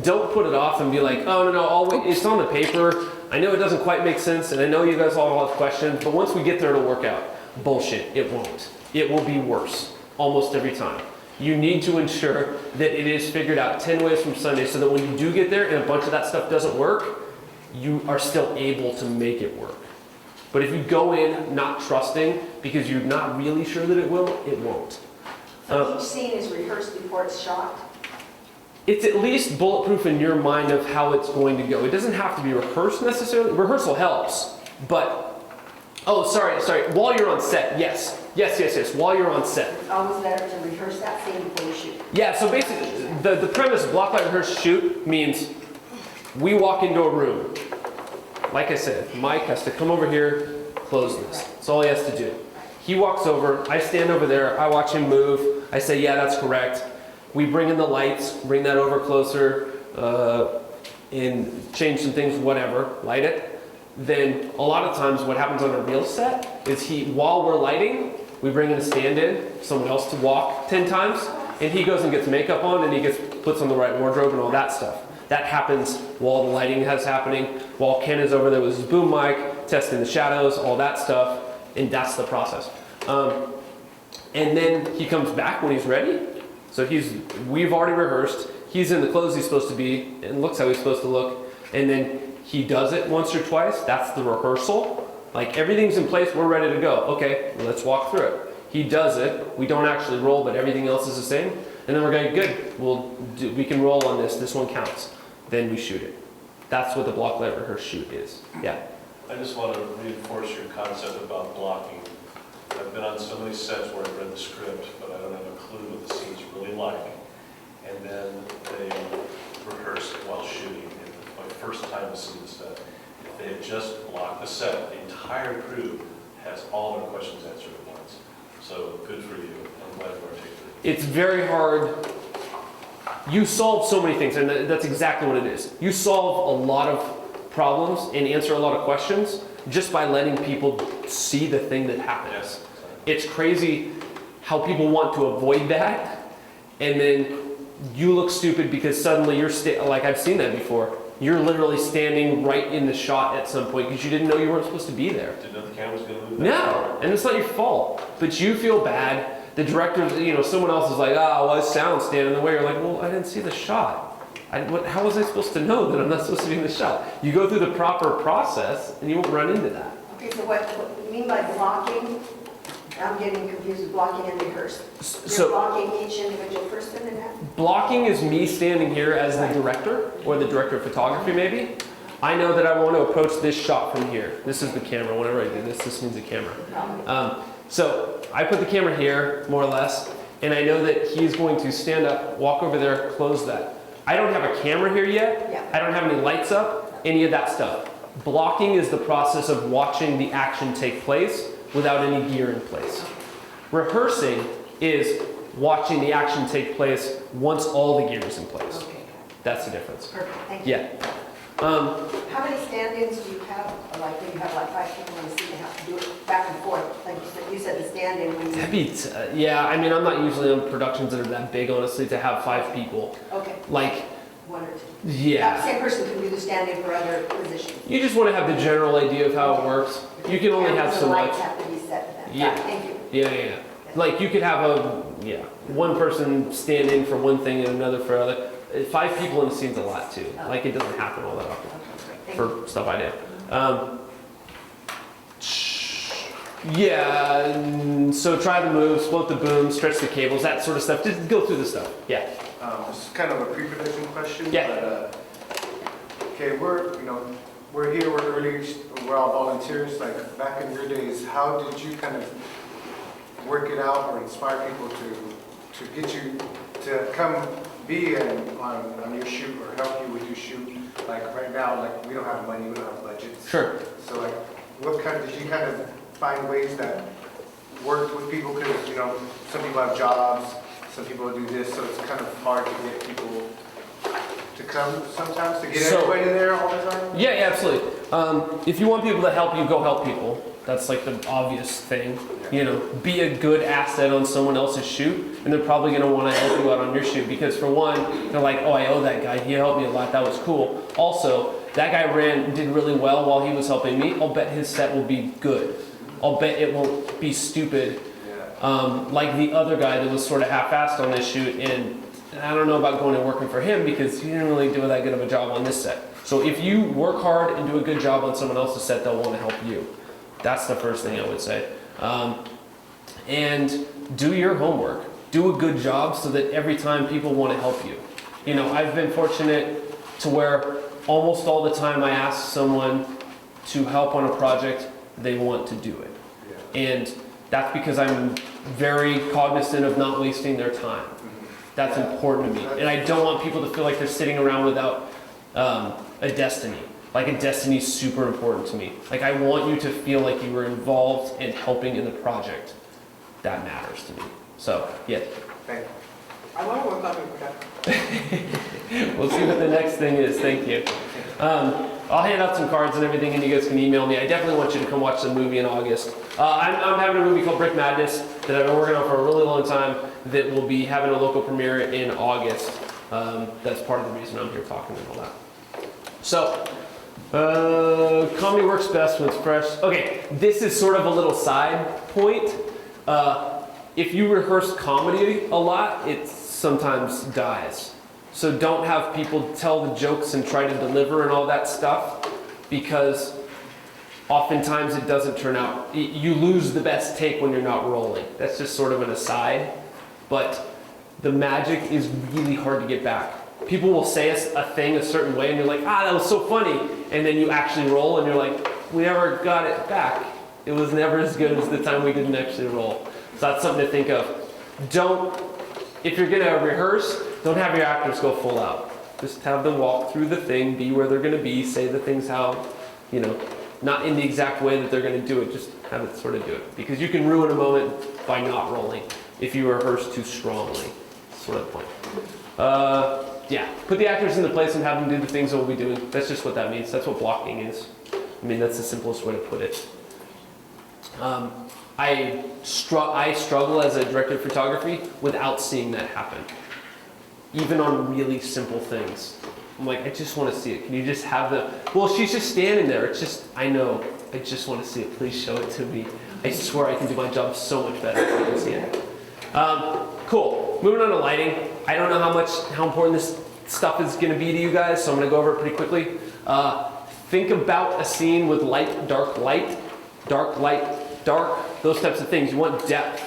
Don't put it off and be like, oh no, I'll wait. It's on the paper. I know it doesn't quite make sense, and I know you guys all have questions, but once we get there, it'll work out. Bullshit, it won't. It will be worse, almost every time. You need to ensure that it is figured out 10 ways from Sunday so that when you do get there and a bunch of that stuff doesn't work, you are still able to make it work. But if you go in not trusting because you're not really sure that it will, it won't. So each scene is rehearsed before it's shot? It's at least bulletproof in your mind of how it's going to go. It doesn't have to be rehearsed necessarily. Rehearsal helps, but, oh, sorry. While you're on set, yes. While you're on set. It's always better to rehearse that scene before you shoot. Yeah, so basically, the premise of block, light, rehearse, shoot means we walk into a room. Like I said, Mike has to come over here, close this. That's all he has to do. He walks over, I stand over there, I watch him move, I say, yeah, that's correct. We bring in the lights, bring that over closer, and change some things, whatever, light it. Then a lot of times what happens on a real set is while we're lighting, we bring in a stand-in, someone else to walk 10 times, and he goes and gets makeup on and he puts on the right wardrobe and all that stuff. That happens while the lighting is happening, while Ken is over there with his boom mic, testing the shadows, all that stuff, and that's the process. And then he comes back when he's ready. So we've already rehearsed, he's in the clothes he's supposed to be, and looks how he's supposed to look, and then he does it once or twice, that's the rehearsal. Like everything's in place, we're ready to go. Okay, let's walk through it. He does it, we don't actually roll, but everything else is the same, and then we're going, good, we can roll on this one counts. Then we shoot it. That's what the block, light, rehearse, shoot is. Yeah. I just want to reinforce your concept about blocking. I've been on so many sets where I've read the script, but I don't have a clue what the scene's really like. And then they rehearse it while shooting. And my first time seeing the set, if they had just blocked the set, the entire crew has all their questions answered at once. So good for you. I'm glad you articulated it. It's very hard. You solve so many things, and that's exactly what it is. You solve a lot of problems and answer a lot of questions just by letting people see the thing that happens. Yes. It's crazy how people want to avoid that, and then you look stupid because suddenly you're like I've seen that before. You're literally standing right in the shot at some point because you didn't know you weren't supposed to be there. Didn't know the camera was going to move. No, and it's not your fault, but you feel bad. The director, someone else is like, well, his sound's standing in the way. You're like, well, I didn't see the shot. How was I supposed to know that I'm not supposed to be in the shot? You go through the proper process, and you won't run into that. Okay, so what you mean by blocking? I'm getting confused with blocking and rehearse. You're blocking each individual person in that? Blocking is me standing here as the director, or the director of photography maybe. I know that I want to approach this shot from here. This is the camera. Whenever I do this means a camera. So I put the camera here, more or less, and I know that he's going to stand up, walk over there, close that. I don't have a camera here yet. Yeah. I don't have any lights up. any of that stuff. Blocking is the process of watching the action take place without any gear in place. Rehearsing is watching the action take place once all the gear is in place. Okay, That's the difference. perfect, thank you. Yeah. How many stand-ins do you have? Like when you have like 5 people in the scene, you have to do it back and forth. Like you said the stand-in when you... That'd be yeah, I mean, I'm not usually on productions that are that big, honestly, to have 5 people. Okay, Like, 1 or 2. That yeah. same person can do the stand-in for other positions. You just want to have the general idea of how it works. You can only have Cameras so and much. lights have to be set then. Yeah. Thank you. Yeah. Like, you could have one person stand in for one thing and another for other. 5 people in a scene's a lot, too. Like, it doesn't happen all that often. Thank you. For stuff I do. Yeah, so try the moves, float the boom, stretch the cables, that sort of stuff. Just go through the stuff. Yeah. This is kind of a pre-production question. Yeah. But, okay, we're here, we're early, we're all volunteers. Like back in your days, how did you kind of work it out or inspire people to get you to come be on your shoot or help you with your shoot? Like right now, like we don't have money, we don't have budgets. Sure. So like, did you kind of find ways that worked with people? Because some people have jobs, some people do this, so it's kind of hard to get people to come sometimes, to get everybody there all the time. Yeah, absolutely. If you want people to help you, go help people. That's like the obvious thing. Be a good asset on someone else's shoot, and they're probably going to want to help you out on your shoot because for one, they're like, oh, I owe that guy. He helped me a lot. That was cool. Also, that guy did really well while he was helping me. I'll bet his set will be good. I'll bet it won't be stupid like the other guy that was sort of half-assed on this shoot. And I don't know about going and working for him because he didn't really do that good of a job on this set. So if you work hard and do a good job on someone else's set, they'll want to help you. That's the first thing I would say. And do your homework. Do a good job so that every time people want to help you. I've been fortunate to where almost all the time I ask someone to help on a project, they want to do it. And that's because I'm very cognizant of not wasting their time. That's important to me. And I don't want people to feel like they're sitting around without a destiny. Like a destiny is super important to me. Like I want you to feel like you were involved and helping in the project. That matters to me. So, yeah. Thank you. I want to work on your production. We'll see what the next thing is. Thank you. I'll hand out some cards and everything, and you guys can email me. I definitely want you to come watch the movie in August. I'm having a movie called Brick Madness that I've been working on for a really long time that will be having a local premiere in August. That's part of the reason I'm here talking and all that. So, comedy works best when it's fresh. Okay, this is sort of a little side point. If you rehearse comedy a lot, it sometimes dies. So don't have people tell the jokes and try to deliver and all that stuff because oftentimes it doesn't turn out. You lose the best take when you're not rolling. That's just sort of an aside. But the magic is really hard to get back. People will say a thing a certain way and you're like, that was so funny. And then you actually roll and you're like, we never got it back. It was never as good as the time we didn't actually roll. So that's something to think of. If you're gonna rehearse, don't have your actors go full out. Just have them walk through the thing, be where they're gonna be, say the things how, not in the exact way that they're gonna do it, just have it sort of do it. Because you can ruin a moment by not rolling if you rehearse too strongly. That's sort of the point. Yeah, put the actors into place and have them do the things that we'll be doing. That's just what that means. That's what blocking is. I mean, that's the simplest way to put it. I struggle as a director of photography without seeing that happen. Even on really simple things. I'm like, I just want to see it. Can you just have well, she's just standing there. It's just, I know. I just want to see it. Please show it to me. I swear I can do my job so much better if I can see it. Cool. Moving on to lighting. I don't know how important this stuff is going to be to you guys, so I'm going to go over it pretty quickly. Think about a scene with light, dark, dark, those types of things. You want depth.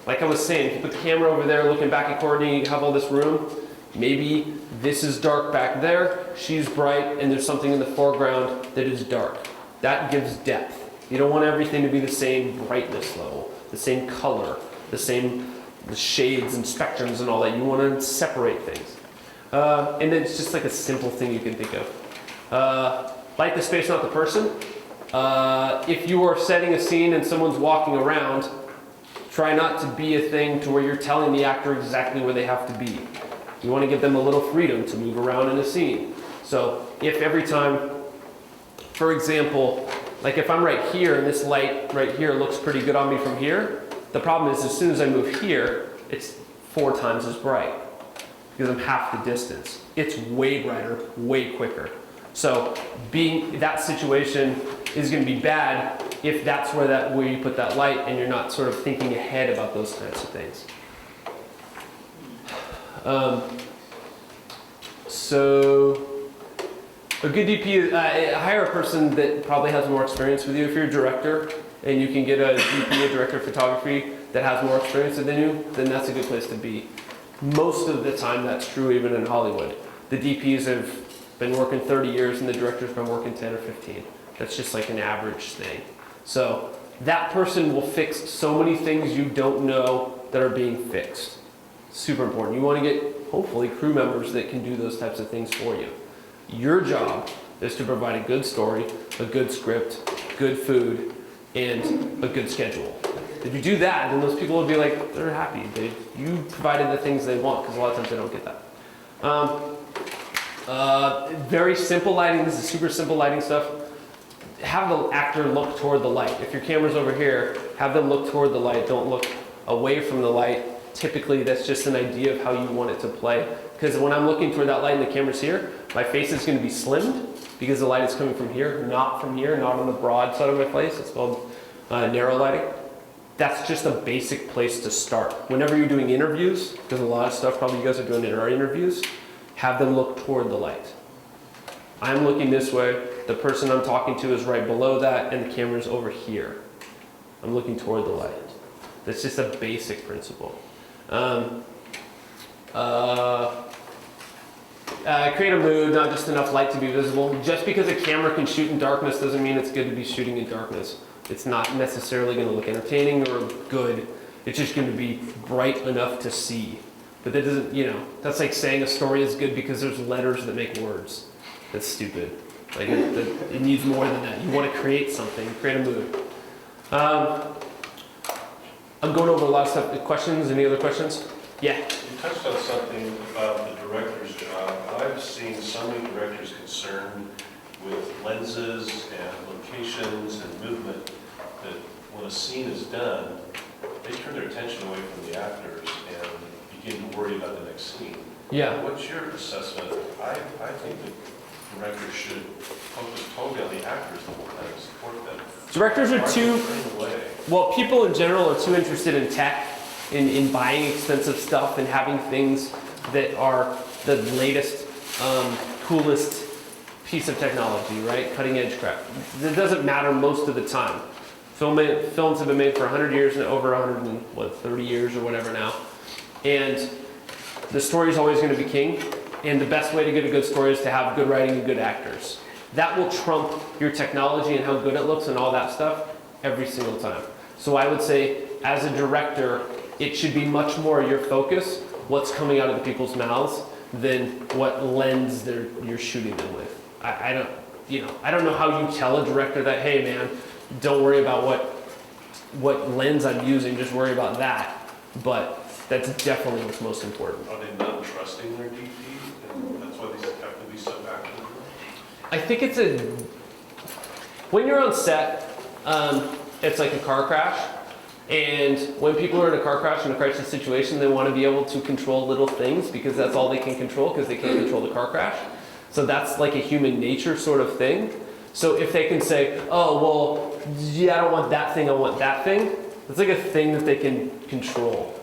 Like I was saying, if you put the camera over there looking back at Courtney, you have all this room. Maybe this is dark back there, she's bright, and there's something in the foreground that is dark. That gives depth. You don't want everything to be the same brightness level, the same color, the shades and spectrums and all that. You want to separate things. And then it's just like a simple thing you can think of. light the space, not the person. If you are setting a scene and someone's walking around, try not to be a thing to where you're telling the actor exactly where they have to be. You want to give them a little freedom to move around in a scene. So if every time, for example, like if I'm right here and this light right here looks pretty good on me from here, the problem is as soon as I move here, it's 4 times as bright because I'm half the distance. It's way brighter, way quicker. So that situation is going to be bad if that's where you put that light and you're not sort of thinking ahead about those types of things. So a good DP is hire a person that probably has more experience with you. If you're a director and you can get a DP, a director of photography, that has more experience than you, then that's a good place to be. Most of the time that's true even in Hollywood. The DPs have been working 30 years and the director's been working 10 or 15. That's just like an average thing. So that person will fix so many things you don't know that are being fixed. Super important. You want to get, hopefully, crew members that can do those types of things for you. Your job is to provide a good story, a good script, good food, and a good schedule. If you do that, then those people will be like, they're happy. You provided the things they want, because a lot of times they don't get that. Very simple lighting. This is super simple lighting stuff. Have the actor look toward the light. If your camera's over here, have them look toward the light. Don't look away from the light. Typically, that's just an idea of how you want it to play. Because when I'm looking toward that light and the camera's here, my face is going to be slimmed because the light is coming from here, not on the broad side of my face. It's called narrow lighting. That's just a basic place to start. Whenever you're doing interviews, because a lot of stuff probably you guys are doing in our interviews, have them look toward the light. I'm looking this way, the person I'm talking to is right below that, and the camera's over here. I'm looking toward the light. That's just a basic principle. Create a mood, not just enough light to be visible. Just because a camera can shoot in darkness doesn't mean it's good to be shooting in darkness. It's not necessarily going to look entertaining or good. It's just going to be bright enough to see. But that doesn't, that's like saying a story is good because there's letters that make words. That's stupid. Like it needs more than that. You want to create something, create a mood. I'm going over a lot of stuff. Questions? Any other questions? Yeah. You touched on something about the director's job. I've seen so many directors concerned with lenses and locations and movement that when a scene is done, they turn their attention away from the actors and begin to worry about the next scene. Yeah. What's your assessment? I think the directors should focus totally on the actors the whole time and support them. Directors are Well, people in general are too interested in tech, in buying expensive stuff and having things that are the latest, coolest piece of technology, right? Cutting edge crap. It doesn't matter most of the time. Films have been made for 100 years and over 130 years or whatever now. And the story is always going to be king. And the best way to get a good story is to have good writing and good actors. That will trump your technology and how good it looks and all that stuff every single time. So I would say, as a director, it should be much more your focus, what's coming out of the people's mouths, than what lens you're shooting them with. I don't know how you tell a director that, hey man, don't worry about what lens I'm using, just worry about that. But that's definitely what's most important. Are they not trusting their DP, and that's why they have to be so active? I think when you're on set, it's like a car crash. And when people are in a car crash in a crisis situation, they want to be able to control little things because that's all they can control because they can't control the car crash. So that's like a human nature sort of thing. So if they can say, oh, well, yeah, I don't want that thing, I want that thing. It's like a thing that they can control.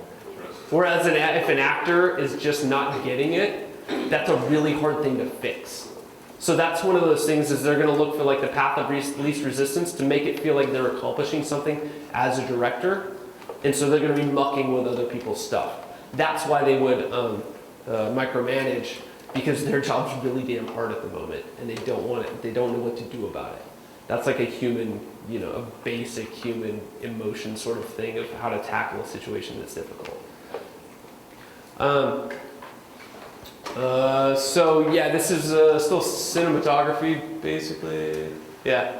Whereas if an actor is just not getting it, that's a really hard thing to fix. So that's one of those things is they're going to look for like the path of least resistance to make it feel like they're accomplishing something as a director. And so they're going to be mucking with other people's stuff. That's why they would micromanage, because their job's really damn hard at the moment and they don't want it. They don't know what to do about it. That's like a human, a basic human emotion sort of thing of how to tackle a situation that's difficult. So yeah, this is still cinematography, basically. Yeah.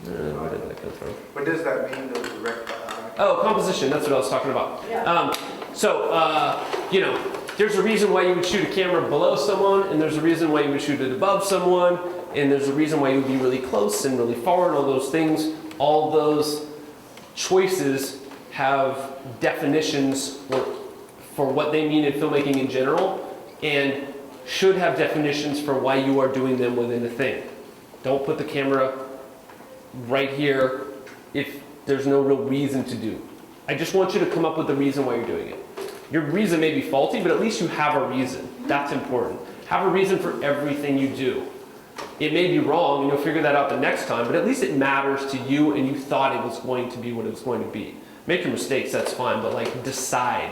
Where did that come from? What does that mean, though, direct the eye? Oh, composition. That's what I was talking about. Yeah. You know, there's a reason why you would shoot a camera below someone, and there's a reason why you would shoot it above someone, and there's a reason why you would be really close and really far, and all those things. All those choices have definitions for what they mean in filmmaking in general, and should have definitions for why you are doing them within a thing. Don't put the camera right here if there's no real reason to do. I just want you to come up with the reason why you're doing it. Your reason may be faulty, but at least you have a reason. That's important. Have a reason for everything you do. It may be wrong, and you'll figure that out the next time, but at least it matters to you, and you thought it was going to be what it was going to be. Make your mistakes, that's fine, but like decide.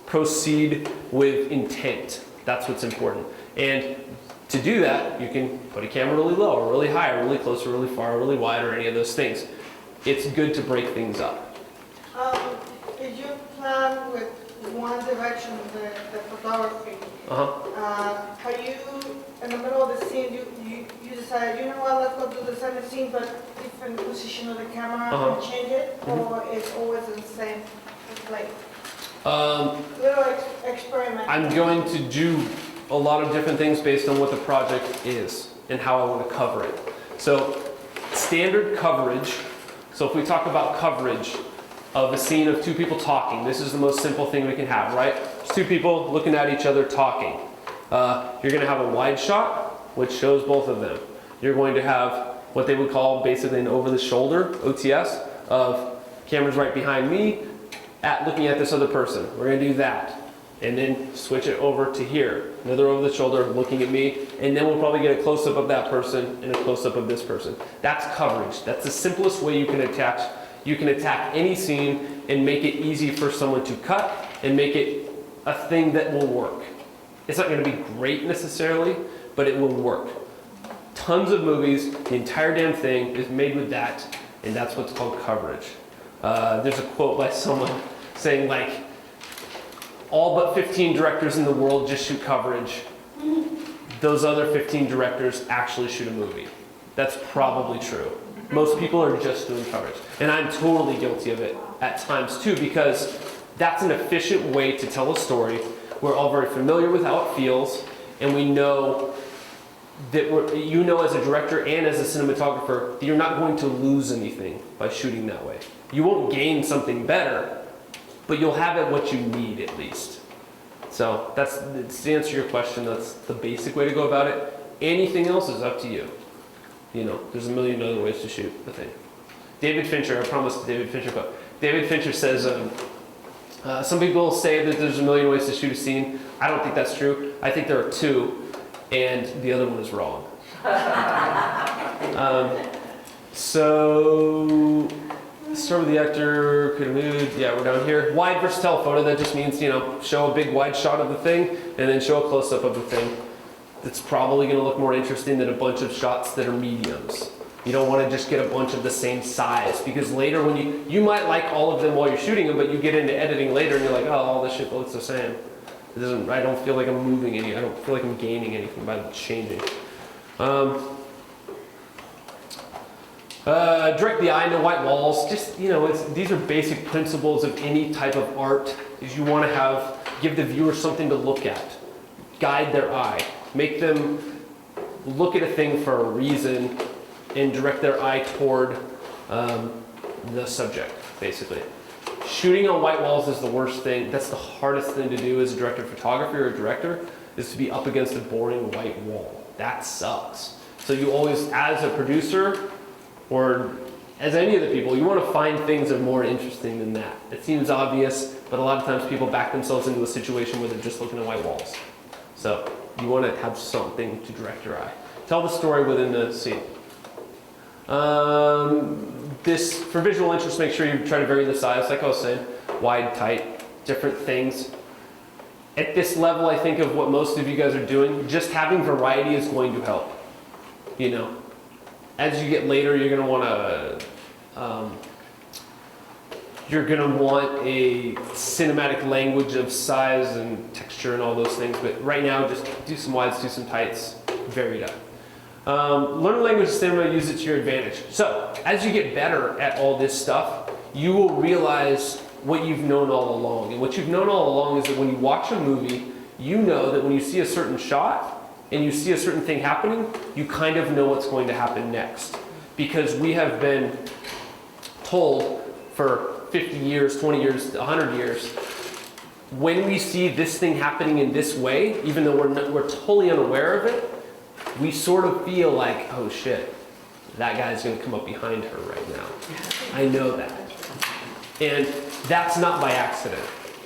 Proceed with intent. That's what's important. And to do that, you can put a camera really low, or really high, or really close, or really far, or really wide, or any of those things. It's good to break things up. Did you plan with one direction, the photography? Are you, in the middle of the scene, you decide, you know what, let's go do the same scene, but different position of the camera and change it? Or it's always in the same place? Little experiment. I'm going to do a lot of different things based on what the project is and how I want to cover it. So, standard coverage. So if we talk about coverage of a scene of two people talking, this is the most simple thing we can have, right? It's two people looking at each other talking. You're going to have a wide shot, which shows both of them. You're going to have what they would call basically an over-the-shoulder, OTS, of cameras right behind me, looking at this other person. We're going to do that. And then switch it over to here. Another over the shoulder looking at me. And then we'll probably get a close-up of that person and a close-up of this person. That's coverage. That's the simplest way you can attach. You can attack any scene and make it easy for someone to cut and make it a thing that will work. It's not going to be great necessarily, but it will work. Tons of movies, the entire damn thing is made with that, and that's what's called coverage. There's a quote by someone saying like, all but 15 directors in the world just shoot coverage. Those other 15 directors actually shoot a movie. That's probably true. Most people are just doing coverage. And I'm totally guilty of it at times too, because that's an efficient way to tell a story. We're all very familiar with how it feels, and we know that you know as a director and as a cinematographer that you're not going to lose anything by shooting that way. You won't gain something better, but you'll have it what you need at least. So that's to answer your question, that's the basic way to go about it. Anything else is up to you. You know, there's a million other ways to shoot the thing. David Fincher, I promised the David Fincher quote. David Fincher says, some people say that there's a million ways to shoot a scene. I don't think that's true. I think there are two, and the other one is wrong. So, start with the actor, create a mood. Yeah, we're down here. Wide versus telephoto, that just means, you know, show a big wide shot of the thing, and then show a close-up of the thing. That's probably going to look more interesting than a bunch of shots that are mediums. You don't want to just get a bunch of the same size, because later when you might like all of them while you're shooting them, but you get into editing later and you're like, oh, all this shit looks the same. It doesn't. I don't feel like I'm moving any. I don't feel like I'm gaining anything by changing. Direct the eye, no white walls. Just, you know, these are basic principles of any type of art. Is you want to give the viewer something to look at, guide their eye, make them look at a thing for a reason, and direct their eye toward the subject, basically. Shooting on white walls is the worst thing. That's the hardest thing to do as a director of photography or a director, is to be up against a boring white wall. That sucks. So you always, as a producer, or as any of the people, you want to find things that are more interesting than that. It seems obvious, but a lot of times people back themselves into a situation where they're just looking at white walls. So you want to have something to direct your eye. Tell the story within the scene. This, for visual interest, make sure you try to vary the size, like I was saying, wide, tight, different things. At this level, I think of what most of you guys are doing, just having variety is going to help. You know, as you get later, you're going to want to you're gonna want a cinematic language of size and texture and all those things, but right now just do some wides, do some tights, vary it up. Learn a language of cinema, use it to your advantage. So, as you get better at all this stuff, you will realize what you've known all along. And what you've known all along is that when you watch a movie, you know that when you see a certain shot and you see a certain thing happening, you kind of know what's going to happen next. Because we have been told for 50 years, 20 years, 100 years, when we see this thing happening in this way, even though we're totally unaware of it, we sort of feel like, oh shit, that guy's gonna come up behind her right now. I know that. And that's not by accident.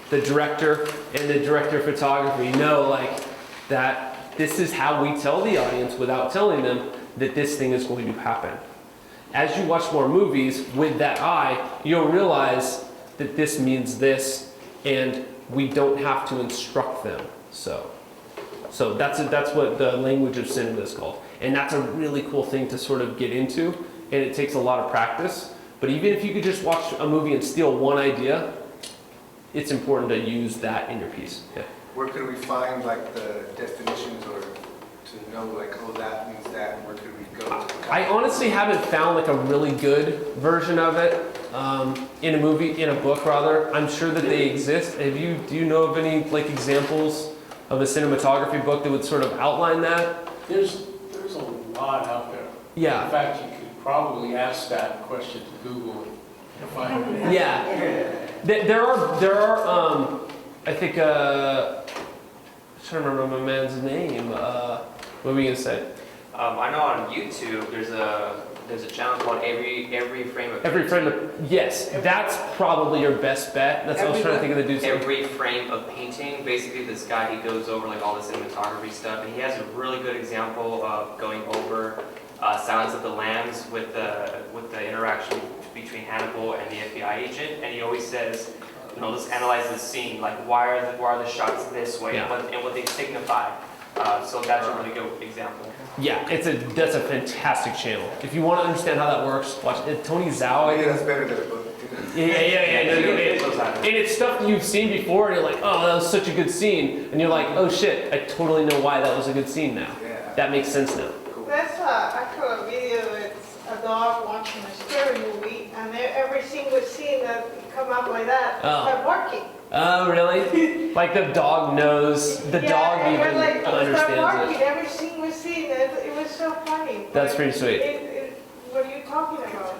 The director and the director of photography know like that this is how we tell the audience without telling them that this thing is going to happen. As you watch more movies with that eye, you'll realize that this means this, and we don't have to instruct them. So that's what the language of cinema is called. And that's a really cool thing to sort of get into, and it takes a lot of practice. But even if you could just watch a movie and steal one idea, it's important to use that in your piece. Yeah. Where could we find like the definitions or to know like, oh, that means that, and where could we go? I honestly haven't found like a really good version of it in a movie, in a book rather. I'm sure that they exist. Do you know of any like examples of a cinematography book that would sort of outline that? There's a lot out there. Yeah. In fact, you could probably ask that question to Google and find it. Yeah. There are I think I'm trying to remember my man's name. What were we gonna say? I know on YouTube there's a channel called Every Frame of Every frame of, yes, that's probably your best bet. That's what I was trying to think of the dude's name. Every Frame of Painting. Basically, this guy, he goes over like all the cinematography stuff, and he has a really good example of going over Silence of the Lambs with the interaction between Hannibal and the FBI agent, and he always says, you know, let's analyze this scene. Like, why are the shots this way, Yeah. and what they signify. So that's a really good example. Yeah, that's a fantastic channel. If you want to understand how that works, watch it. Tony Zhao. I Yeah, think. that's better than a book. Yeah. And it's stuff that you've seen before, and you're like, oh, that was such a good scene, and you're like, oh shit, I totally know why that was a good scene now. Yeah. That makes sense now. That's actually a video, it's a dog watching a scary movie, and every single scene that come up like that, start barking. Oh, really? Like the dog knows, the dog and even like, start understands barking it. every single scene, it was so funny. That's But pretty sweet. what are you talking about?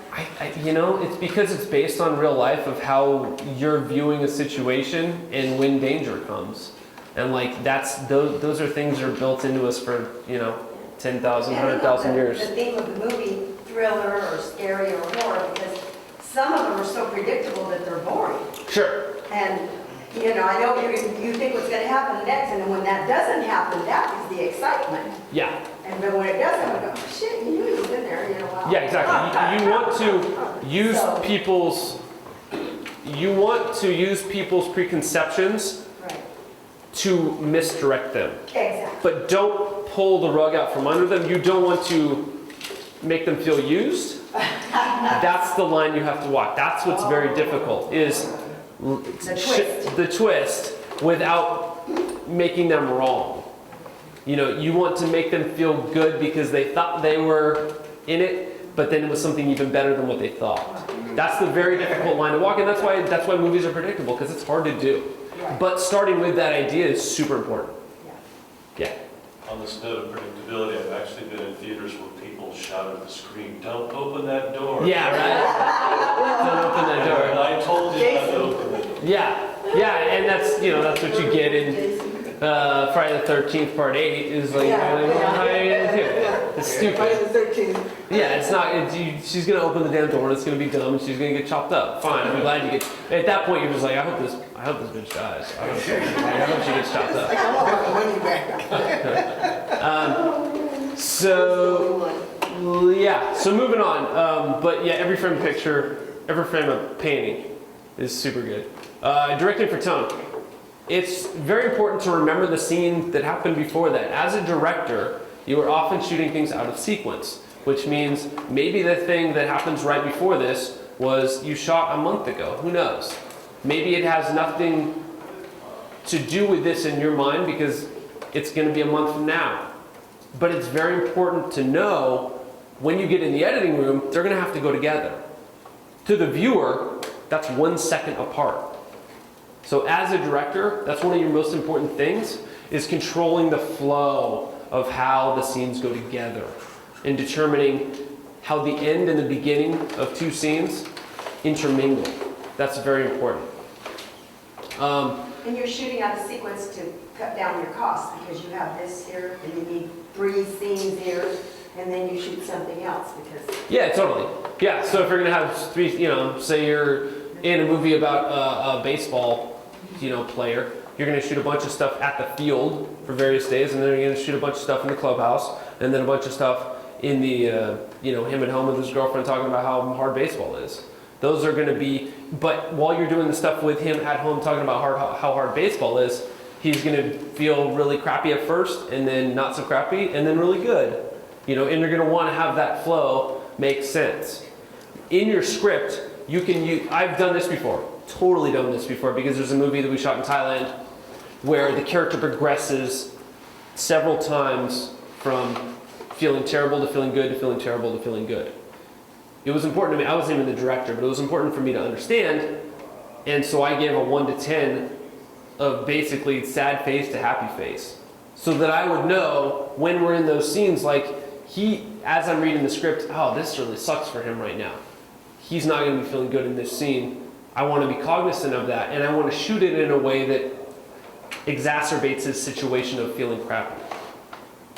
It's because it's based on real life of how you're viewing a situation and when danger comes. And like those are things that are built into us for, 10,000, 100,000 years. The theme of the movie, thriller or scary or horror, because some of them are so predictable that they're boring. Sure. And, I know you think what's going to happen next, and then when that doesn't happen, that is the excitement. Yeah. And then when it doesn't, we go, oh, shit, you knew he was in there, wow. Yeah, exactly. You want to use people's preconceptions Right, to misdirect them. exactly. But don't pull the rug out from under them. You don't want to make them feel used. That's the line you have to walk. That's what's very difficult, is the twist without making them wrong. You want to make them feel good because they thought they were in it, but then it was something even better than what they thought. That's the very difficult line to walk, and that's why movies are predictable, because it's hard to do. Right. But starting with that idea is super important. Yeah. On this note of predictability, I've actually been in theaters where people shout at the screen, "Don't open that door." Yeah, right? Don't open that door. And I told you not to open that door. Yeah, and that's what you get in Friday the 13th Part 8 is like, it's stupid. Friday the 13th. Yeah, it's not, she's gonna open the damn door and it's gonna be dumb and she's gonna get chopped up. Fine, I'm glad you get, at that point you're just like, I hope this bitch dies. I hope she gets chopped up. I want my money back. So moving on. But yeah, every frame of painting is super good. Directing for tone. It's very important to remember the scene that happened before that. As a director, you are often shooting things out of sequence, which means maybe the thing that happens right before this was you shot a month ago. Who knows? Maybe it has nothing to do with this in your mind because it's going to be a month from now. But it's very important to know when you get in the editing room, they're going to have to go together. To the viewer, that's 1 second apart. So as a director, that's one of your most important things, is controlling the flow of how the scenes go together and determining how the end and the beginning of two scenes intermingle. That's very important. And you're shooting out a sequence to cut down your costs because you have this here and you need 3 scenes here and then you shoot something else because... Yeah, totally. Yeah, so if you're gonna have 3, say you're in a movie about a baseball, player, you're gonna shoot a bunch of stuff at the field for various days, and then you're gonna shoot a bunch of stuff in the clubhouse, and then a bunch of stuff in the, him at home with his girlfriend talking about how hard baseball is. Those are gonna be, but while you're doing the stuff with him at home talking about how hard baseball is, he's gonna feel really crappy at first, and then not so crappy, and then really good. And you're gonna wanna have that flow make sense. In your script, you can use, I've done this before, totally done this before, because there's a movie that we shot in Thailand where the character progresses several times from feeling terrible to feeling good to feeling terrible to feeling good. It was important to me, I wasn't even the director, but it was important for me to understand, and so I gave a 1 to 10 of basically sad face to happy face, so that I would know when we're in those scenes, like as I'm reading the script, oh, this really sucks for him right now. He's not going to be feeling good in this scene. I want to be cognizant of that, and I want to shoot it in a way that exacerbates his situation of feeling crappy.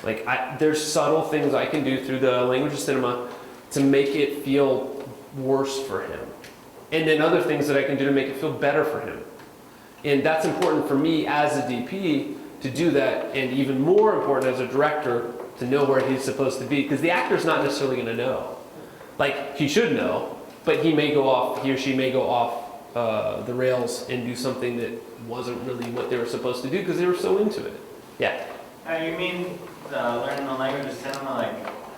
Like, there's subtle things I can do through the language of cinema to make it feel worse for him. And then other things that I can do to make it feel better for him. And that's important for me as a DP to do that, and even more important as a director to know where he's supposed to be, because the actor's not necessarily going to know. Like, he should know, but he or she may go off the rails and do something that wasn't really what they were supposed to do because they were so into it. Yeah? You mean learning the language of cinema, like,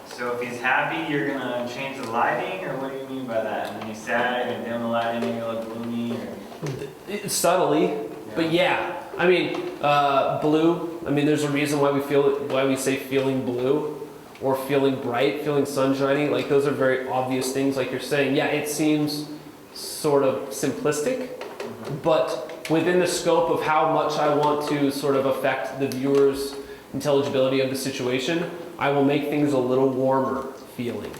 so if he's happy, you're going to change the lighting, or what do you mean by that? And when he's sad, you're going to dim the lighting, you're going to look gloomy, or... Subtly, but yeah. I mean, blue, there's a reason why we say feeling blue, or feeling bright, feeling sunshiny. Like, those are very obvious things, like you're saying. Yeah, it seems sort of simplistic, but within the scope of how much I want to sort of affect the viewer's intelligibility of the situation, I will make things a little warmer feeling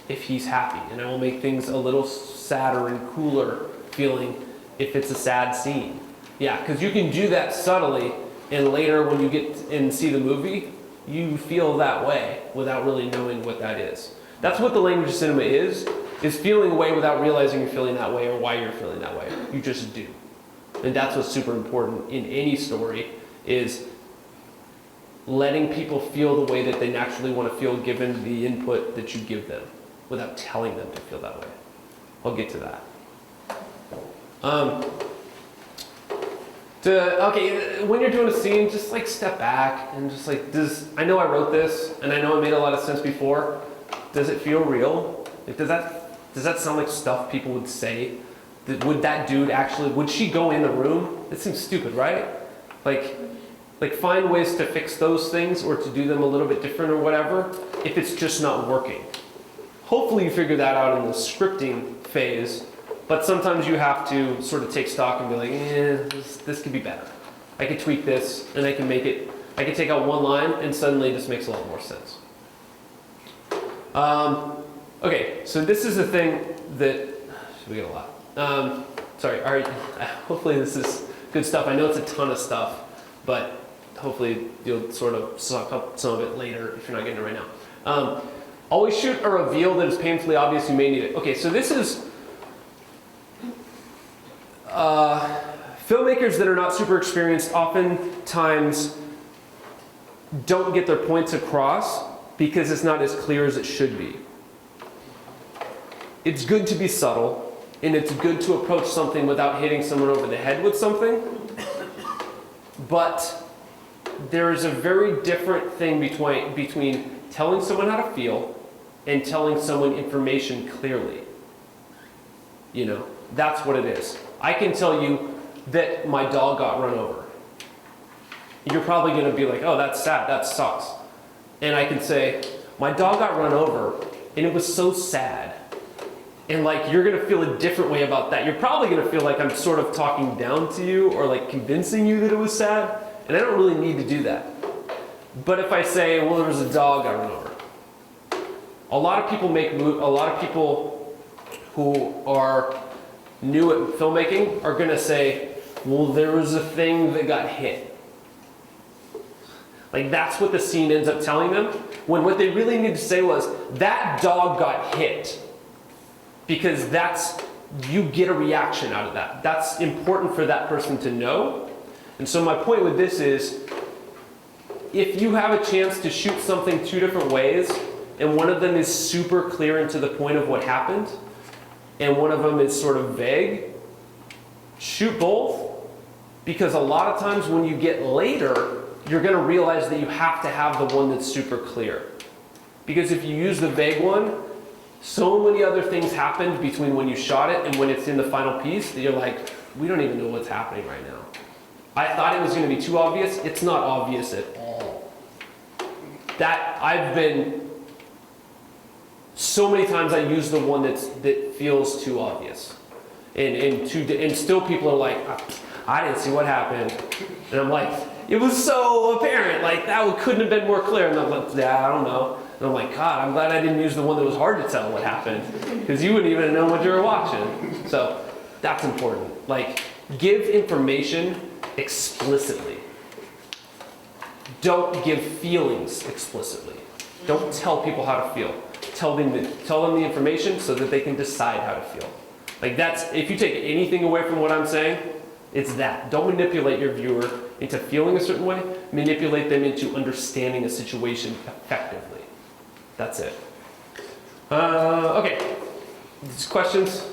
if he's happy, and I will make things a little sadder and cooler feeling if it's a sad scene. Yeah, because you can do that subtly, and later when you get and see the movie, you feel that way without really knowing what that is. That's what the language of cinema is feeling a way without realizing you're feeling that way or why you're feeling that way. You just do. And that's what's super important in any story, is letting people feel the way that they naturally want to feel given the input that you give them without telling them to feel that way. I'll get to that. When you're doing a scene, just like step back and just like, I know I wrote this and I know it made a lot of sense before. Does it feel real? Like, does that sound like stuff people would say? Would that dude actually, would she go in the room? It seems stupid, right? Like find ways to fix those things or to do them a little bit different or whatever if it's just not working. Hopefully you figure that out in the scripting phase, but sometimes you have to sort of take stock and be like, this could be better. I could tweak this and I can take out one line and suddenly this makes a lot more sense. Okay, so this is a thing that, we get a lot. Sorry, all right, hopefully this is good stuff. I know it's a ton of stuff, but hopefully you'll sort of suck up some of it later if you're not getting it right now. Always shoot a reveal that is painfully obvious you may need it. Okay, so this is filmmakers that are not super experienced oftentimes don't get their points across because it's not as clear as it should be. It's good to be subtle, and it's good to approach something without hitting someone over the head with something, but there is a very different thing between telling someone how to feel and telling someone information clearly. You know, that's what it is. I can tell you that my dog got run over. You're probably going to be like, oh, that's sad, that sucks. And I can say, my dog got run over, and it was so sad. And like, you're going to feel a different way about that. You're probably going to feel like I'm sort of talking down to you or like convincing you that it was sad. And I don't really need to do that. But if I say, well, there was a dog got run over. A lot of people who are new at filmmaking are going to say, well, there was a thing that got hit. Like, that's what the scene ends up telling them, when what they really need to say was, that dog got hit. Because you get a reaction out of that. That's important for that person to know. And so my point with this is, if you have a chance to shoot something 2 different ways, and one of them is super clear and to the point of what happened, and one of them is sort of vague, shoot both. Because a lot of times when you get later, you're going to realize that you have to have the one that's super clear. Because if you use the vague one, so many other things happened between when you shot it and when it's in the final piece that you're like, we don't even know what's happening right now. I thought it was going to be too obvious. It's not obvious at all. I've been, so many times I use the one that feels too obvious. And still people are like, I didn't see what happened. And I'm like, it was so apparent. Like, that couldn't have been more clear. And I'm like, yeah, I don't know. And I'm like, God, I'm glad I didn't use the one that was hard to tell what happened. Because you wouldn't even know what you were watching. So that's important. Like, give information explicitly. Don't give feelings explicitly. Don't tell people how to feel. Tell them the information so that they can decide how to feel. Like, if you take anything away from what I'm saying, it's that. Don't manipulate your viewer into feeling a certain way. Manipulate them into understanding a situation effectively. That's it. Okay. Questions?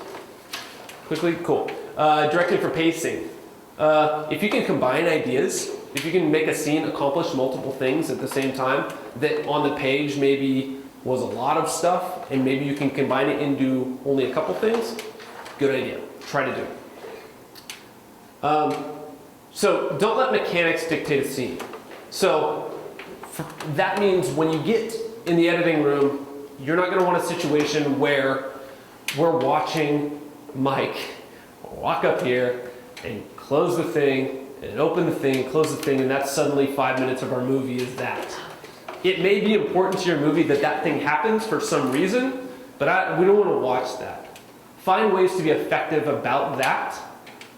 Quickly? Cool. Directing for pacing. If you can combine ideas, if you can make a scene accomplish multiple things at the same time, that on the page maybe was a lot of stuff, and maybe you can combine it into only a couple things, good idea. Try to do it. So don't let mechanics dictate a scene. So that means when you get in the editing room, you're not going to want a situation where we're watching Mike walk up here and close the thing and open the thing, close the thing, and that's suddenly 5 minutes of our movie is that. It may be important to your movie that thing happens for some reason, but we don't want to watch that. Find ways to be effective about that,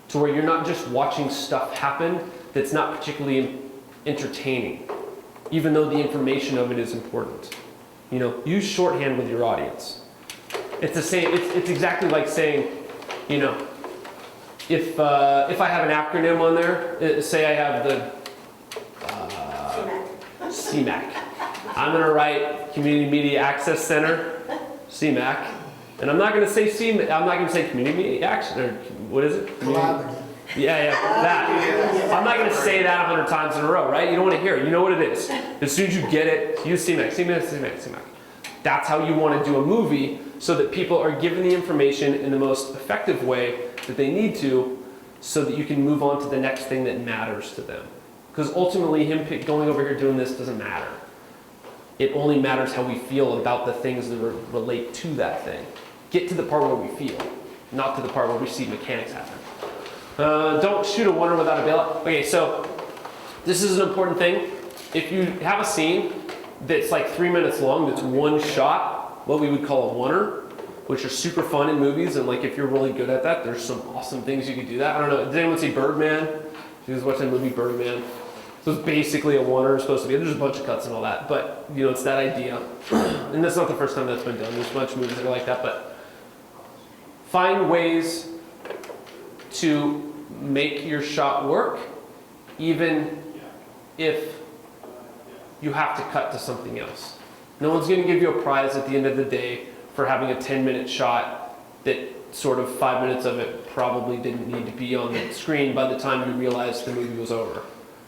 to where you're not just watching stuff happen that's not particularly entertaining, even though the information of it is important. You know, use shorthand with your audience. It's the same. It's exactly like saying, you know, if I have an acronym on there, say I have the CMAC. I'm going to write Community Media Access Center, CMAC, and I'm not going to say CMAC. I'm not going to say Community Media Access, or what is it? Collaborative. Yeah, that. I'm not going to say that 100 times in a row, right? You don't want to hear it. You know what it is. As soon as you get it, use CMAC, CMAC, CMAC, CMAC. That's how you want to do a movie, so that people are given the information in the most effective way that they need to, so that you can move on to the next thing that matters to them. Because ultimately, him going over here doing this doesn't matter. It only matters how we feel about the things that relate to that thing. Get to the part where we feel, not to the part where we see mechanics happen. Don't shoot a oneer without a bailout. Okay, so this is an important thing. If you have a scene that's like 3 minutes long, that's one shot, what we would call a oneer, which are super fun in movies, and like if you're really good at that, there's some awesome things you can do that. I don't know, did anyone see Birdman? You guys watch that movie Birdman? So it's basically a oneer, supposed to be. There's a bunch of cuts and all that, but you know, it's that idea. And that's not the first time that's been done. There's a bunch of movies that are like that, but find ways to make your shot work, even if you have to cut to something else. No one's going to give you a prize at the end of the day for having a 10-minute shot that sort of 5 minutes of it probably didn't need to be on the screen by the time you realized the movie was over.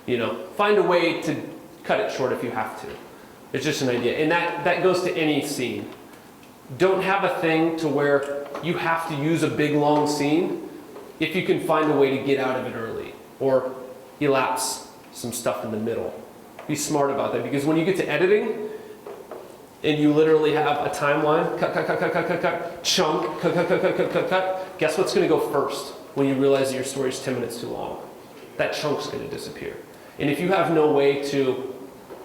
You know, find a way to cut it short if you have to. It's just an idea. And that goes to any scene. Don't have a thing to where you have to use a big long scene if you can find a way to get out of it early or elapse some stuff in the middle. Be smart about that, because when you get to editing and you literally have a timeline, cut, chunk, cut, guess what's going to go first when you realize that your story is 10 minutes too long? That chunk's going to disappear. And if you have no way to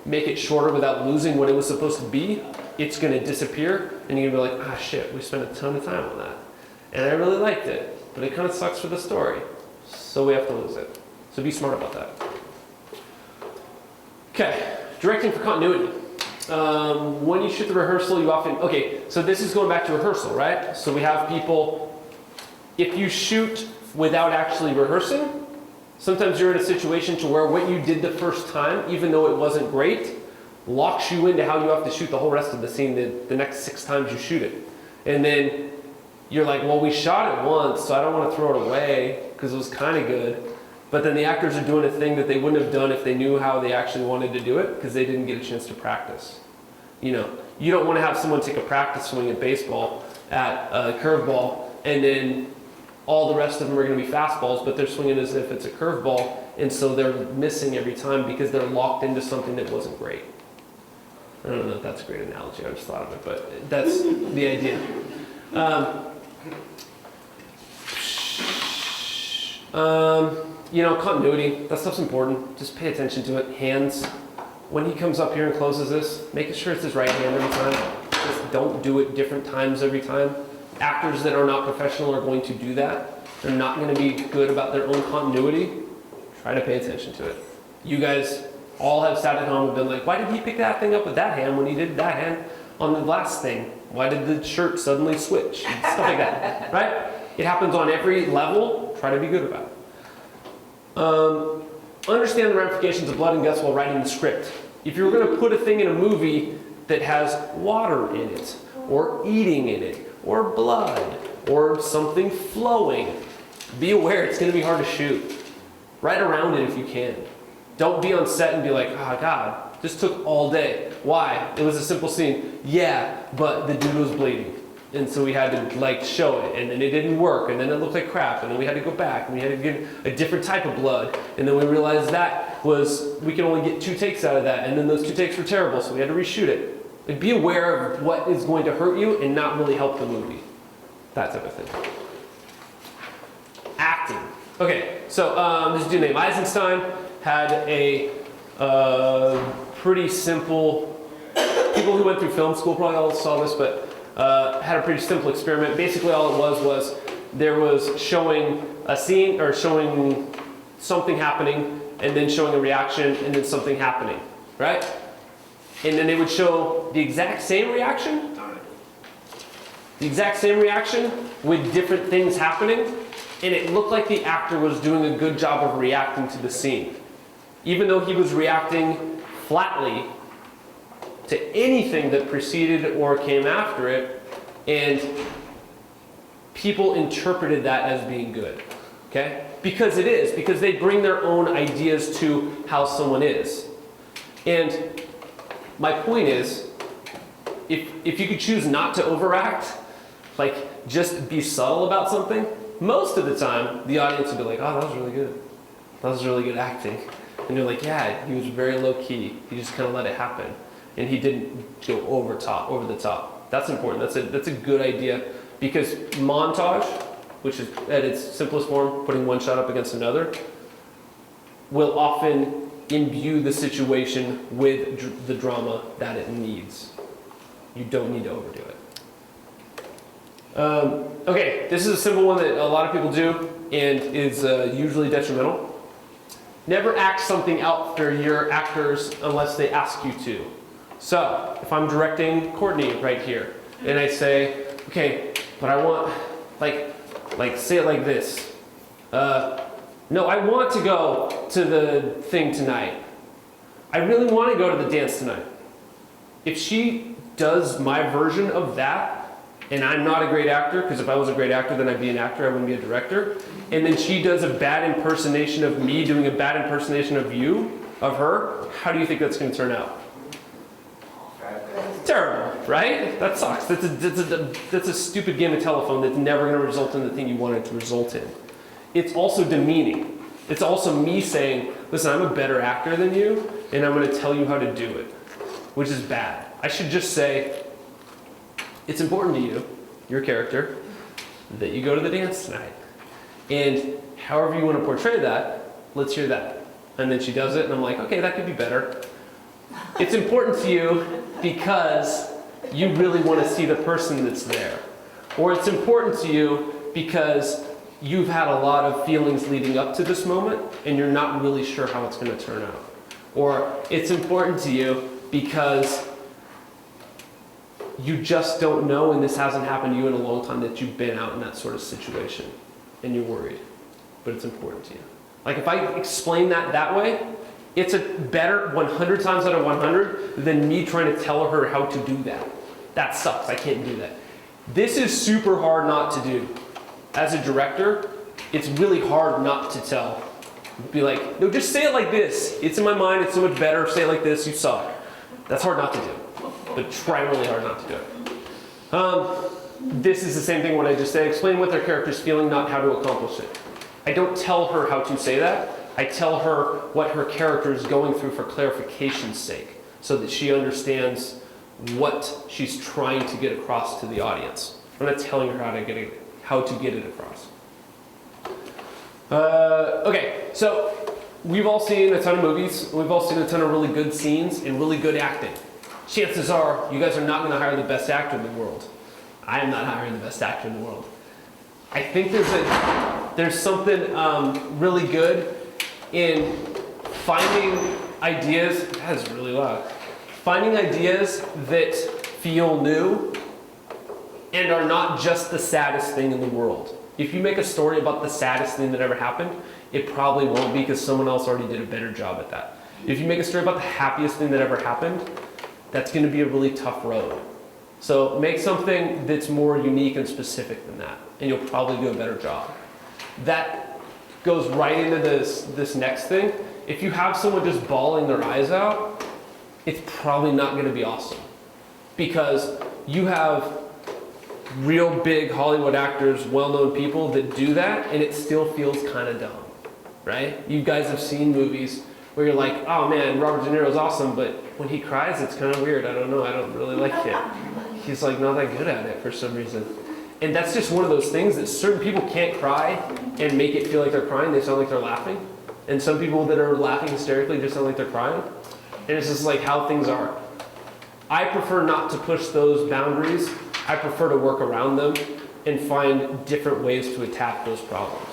make it shorter without losing what it was supposed to be, it's going to disappear, and you're going to be like, ah, shit, we spent a ton of time on that. And I really liked it, but it kind of sucks for the story. So we have to lose it. So be smart about that. Okay, directing for continuity. When you shoot the rehearsal, you often, okay, so this is going back to rehearsal, right? So we have people, if you shoot without actually rehearsing, sometimes you're in a situation to where what you did the first time, even though it wasn't great, locks you into how you have to shoot the whole rest of the scene the next 6 times you shoot it. And then you're like, well, we shot it once, so I don't want to throw it away because it was kind of good. But then the actors are doing a thing that they wouldn't have done if they knew how they actually wanted to do it, because they didn't get a chance to practice. You know, you don't want to have someone take a practice swing at baseball, at a curveball, and then all the rest of them are going to be fastballs, but they're swinging as if it's a curveball, and so they're missing every time because they're locked into something that wasn't great. I don't know if that's a great analogy, I just thought of it, but that's the idea. You know, continuity, that stuff's important. Just pay attention to it. Hands. When he comes up here and closes this, make sure it's his right hand every time. Just don't do it different times every time. Actors that are not professional are going to do that. They're not going to be good about their own continuity. Try to pay attention to it. You guys all have sat at home and been like, why did he pick that thing up with that hand when he did that hand on the last thing? Why did the shirt suddenly switch? And stuff like that, right? It happens on every level. Try to be good about it. Understand the ramifications of blood and guts while writing the script. If you're going to put a thing in a movie that has water in it, or eating in it, or blood, or something flowing, be aware it's going to be hard to shoot. Write around it if you can. Don't be on set and be like, oh God, this took all day. Why? It was a simple scene. Yeah, but the dude was bleeding. And so we had to like show it, and then it didn't work, and then it looked like crap, and then we had to go back, and we had to get a different type of blood, and then we realized that was, we could only get 2 takes out of that, and then those 2 takes were terrible, so we had to reshoot it. Like, be aware of what is going to hurt you and not really help the movie. That type of thing. Acting. Okay, so this dude named Eisenstein had a pretty simple, people who went through film school probably all saw this, but had a pretty simple experiment. Basically all it was there was showing a scene, or showing something happening, and then showing a reaction, and then something happening, right? And then they would show the exact same reaction, with different things happening, and it looked like the actor was doing a good job of reacting to the scene. Even though he was reacting flatly to anything that preceded or came after it, and people interpreted that as being good, okay? Because it is, because they bring their own ideas to how someone is. And my point is, if you could choose not to overact, like just be subtle about something, most of the time the audience would be like, oh, that was really good. That was really good acting. And you're like, yeah, he was very low key. He just kind of let it happen. And he didn't go over the top. That's important. That's a good idea, because montage, which is at its simplest form, putting one shot up against another, will often imbue the situation with the drama that it needs. You don't need to overdo it. Okay, this is a simple one that a lot of people do and is usually detrimental. Never act something out for your actors unless they ask you to. So, if I'm directing Courtney right here, and I say, okay, but I want, like say it like this. No, I want to go to the thing tonight. I really want to go to the dance tonight. If she does my version of that, and I'm not a great actor, because if I was a great actor, then I'd be an actor, I wouldn't be a director, and then she does a bad impersonation of me doing a bad impersonation of you, of her, how do you think that's going to turn out? That's Terrible, right? That sucks. That's a stupid game of telephone that's never going to result in the thing you want it to result in. It's also demeaning. It's also me saying, listen, I'm a better actor than you, and I'm going to tell you how to do it, which is bad. I should just say, it's important to you, your character, that you go to the dance tonight. And however you want to portray that, let's hear that. And then she does it, and I'm like, okay, that could be better. It's important to you because you really want to see the person that's there. Or it's important to you because you've had a lot of feelings leading up to this moment and you're not really sure how it's going to turn out. Or it's important to you because you just don't know, and this hasn't happened to you in a long time, that you've been out in that sort of situation and you're worried, but it's important to you. Like if I explain that way, it's a better 100 times out of 100 than me trying to tell her how to do that. That sucks, I can't do that. This is super hard not to do. As a director, it's really hard not to tell. Be like, no, just say it like this. It's in my mind, it's so much better, say it like this, you suck. That's hard not to do, but try really hard not to do it. This is the same thing what I just said. Explain what their character's feeling, not how to accomplish it. I don't tell her how to say that. I tell her what her character is going through for clarification's sake, so that she understands what she's trying to get across to the audience. I'm not telling her how to get it across. Okay, so we've all seen a ton of movies. We've all seen a ton of really good scenes and really good acting. Chances are you guys are not going to hire the best actor in the world. I am not hiring the best actor in the world. I think there's something really good in finding ideas. That is really loud. Finding ideas that feel new and are not just the saddest thing in the world. If you make a story about the saddest thing that ever happened, it probably won't be, because someone else already did a better job at that. If you make a story about the happiest thing that ever happened, that's going to be a really tough road. So make something that's more unique and specific than that, and you'll probably do a better job. That goes right into this next thing. If you have someone just bawling their eyes out, it's probably not going to be awesome, because you have real big Hollywood actors, well-known people that do that, and it still feels kind of dumb, right? You guys have seen movies where you're like, oh man, Robert De Niro's awesome, but when he cries, it's kind of weird. I don't know, I don't really like it. He's like not that good at it for some reason. And that's just one of those things that certain people can't cry and make it feel like they're crying, they sound like they're laughing. And some people that are laughing hysterically just sound like they're crying. And it's just like how things are. I prefer not to push those boundaries. I prefer to work around them and find different ways to attack those problems.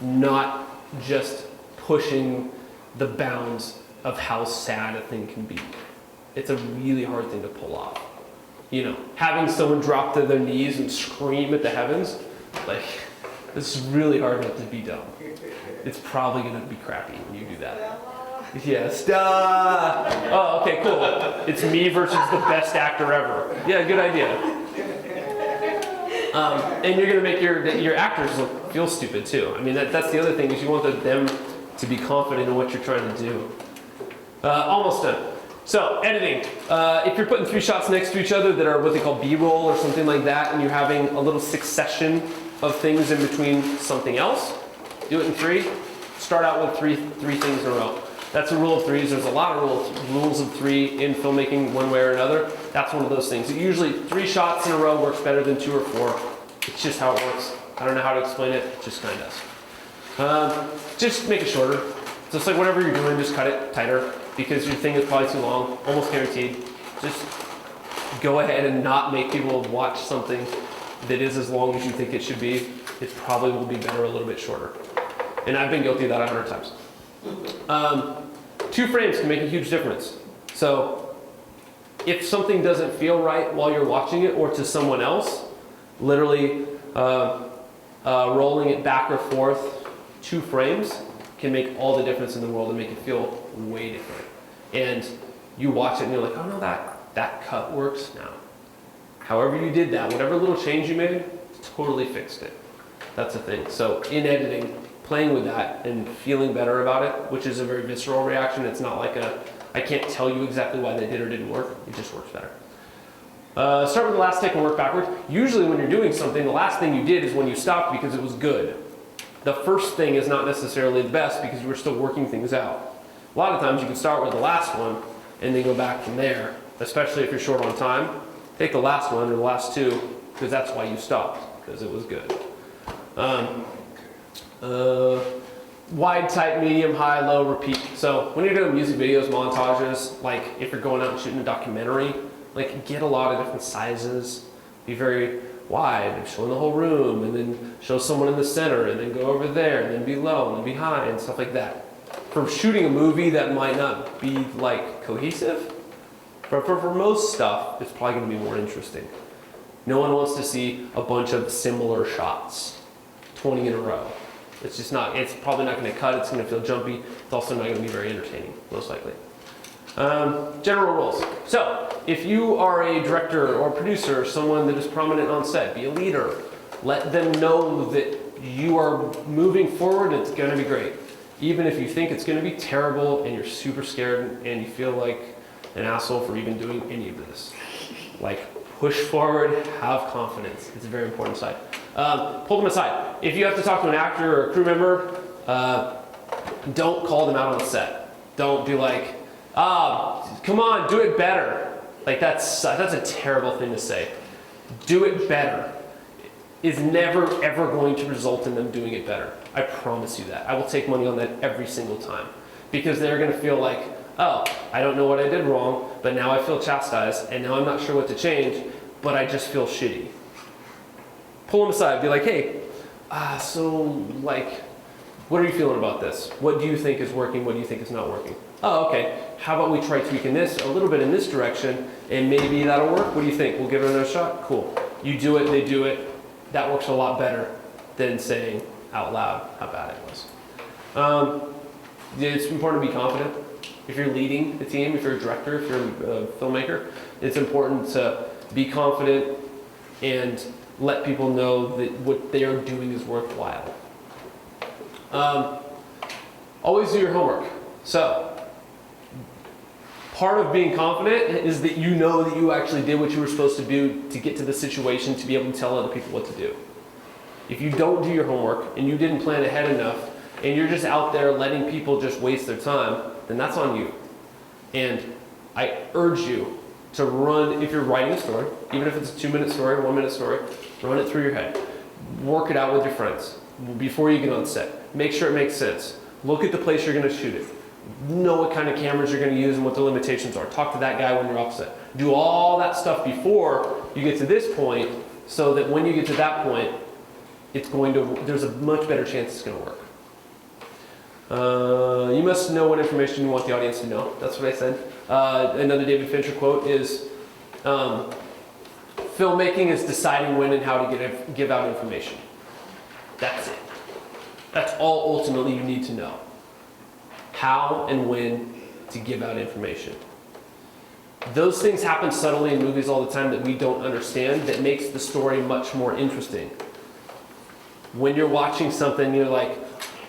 Not just pushing the bounds of how sad a thing can be. It's a really hard thing to pull off. You know, having someone drop to their knees and scream at the heavens, like, this is really hard not to be dumb. It's probably going to be crappy when you do that. Yes. Oh, okay, cool. It's me versus the best actor ever. Yeah, good idea. And you're going to make your actors feel stupid too. I mean, that's the other thing, is you want them to be confident in what you're trying to do. Almost done. So, editing. If you're putting 3 shots next to each other that are what they call B-roll or something like that, and you're having a little succession of things in between something else, do it in 3. Start out with three things in a row. That's a rule of 3s. There's a lot of rules of 3 in filmmaking, one way or another. That's one of those things. Usually 3 shots in a row works better than 2 or 4. It's just how it works. I don't know how to explain it. It just kind of does. Just make it shorter. Just like whatever you're doing, just cut it tighter, because your thing is probably too long, almost guaranteed. Just go ahead and not make people watch something that is as long as you think it should be. It probably will be better a little bit shorter. And I've been guilty of that 100 times. 2 frames can make a huge difference. So if something doesn't feel right while you're watching it or to someone else, literally rolling it back or forth 2 frames can make all the difference in the world and make it feel way different. And you watch it and you're like, oh no, that cut works now. However you did that, whatever little change you made, totally fixed it. That's the thing. So in editing, playing with that and feeling better about it, which is a very visceral reaction. It's not like I can't tell you exactly why they did or didn't work. It just works better. Start with the last take and work backwards. Usually when you're doing something, the last thing you did is when you stopped because it was good. The first thing is not necessarily the best because you were still working things out. A lot of times you can start with the last one and then go back from there, especially if you're short on time. Take the last one or the last two because that's why you stopped, because it was good. Wide, tight, medium, high, low, repeat. So when you're doing music videos, montages, like if you're going out and shooting a documentary, like get a lot of different sizes. Be very wide, showing the whole room, and then show someone in the center, and then go over there, and then be low, and then be high, and stuff like that. For shooting a movie that might not be like cohesive, but for most stuff, it's probably going to be more interesting. No one wants to see a bunch of similar shots, 20 in a row. It's just not, it's probably not going to cut, it's going to feel jumpy, it's also not going to be very entertaining, most likely. General rules. So, if you are a director or producer, or someone that is prominent on set, be a leader. Let them know that you are moving forward and it's going to be great. Even if you think it's going to be terrible and you're super scared and you feel like an asshole for even doing any of this. Like, push forward, have confidence. It's a very important side. Pull them aside. If you have to talk to an actor or a crew member, don't call them out on the set. Don't be like, come on, do it better. Like that's a terrible thing to say. Do it better is never ever going to result in them doing it better. I promise you that. I will take money on that every single time. Because they're going to feel like, oh, I don't know what I did wrong, but now I feel chastised, and now I'm not sure what to change, but I just feel shitty. Pull them aside, be like, hey, what are you feeling about this? What do you think is working? What do you think is not working? Oh, okay. How about we try tweaking this a little bit in this direction, and maybe that'll work? What do you think? We'll give it another shot? Cool. You do it, they do it. That works a lot better than saying out loud how bad it was. It's important to be confident. If you're leading the team, if you're a director, if you're a filmmaker, it's important to be confident and let people know that what they are doing is worthwhile. Always do your homework. So, part of being confident is that you know that you actually did what you were supposed to do to get to the situation to be able to tell other people what to do. If you don't do your homework and you didn't plan ahead enough and you're just out there letting people just waste their time, then that's on you. And I urge you to run, if you're writing a story, even if it's a 2-minute story, 1-minute story, run it through your head. Work it out with your friends before you get on set. Make sure it makes sense. Look at the place you're going to shoot it. Know what kind of cameras you're going to use and what the limitations are. Talk to that guy when you're offset. Do all that stuff before you get to this point so that when you get to that point, there's a much better chance it's going to work. You must know what information you want the audience to know. That's what I said. Another David Fincher quote is, filmmaking is deciding when and how to give out information. That's it. That's all ultimately you need to know. How and when to give out information. Those things happen subtly in movies all the time that we don't understand, that makes the story much more interesting. When you're watching something, you're like,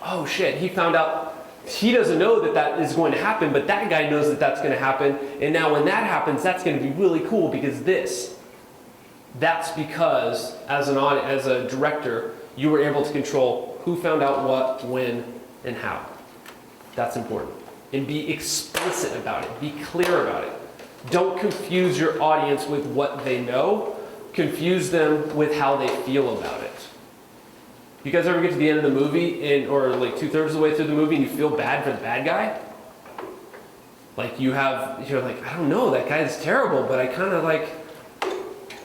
oh shit, he found out, he doesn't know that that is going to happen, but that guy knows that that's going to happen, and now when that happens, that's going to be really cool because this. That's because, as a director, you were able to control who found out what, when, and how. That's important. And be explicit about it. Be clear about it. Don't confuse your audience with what they know. Confuse them with how they feel about it. You guys ever get to the end of the movie, or like 2/3 of the way through the movie, and you feel bad for the bad guy? Like you're like, I don't know, that guy is terrible, but I kind of like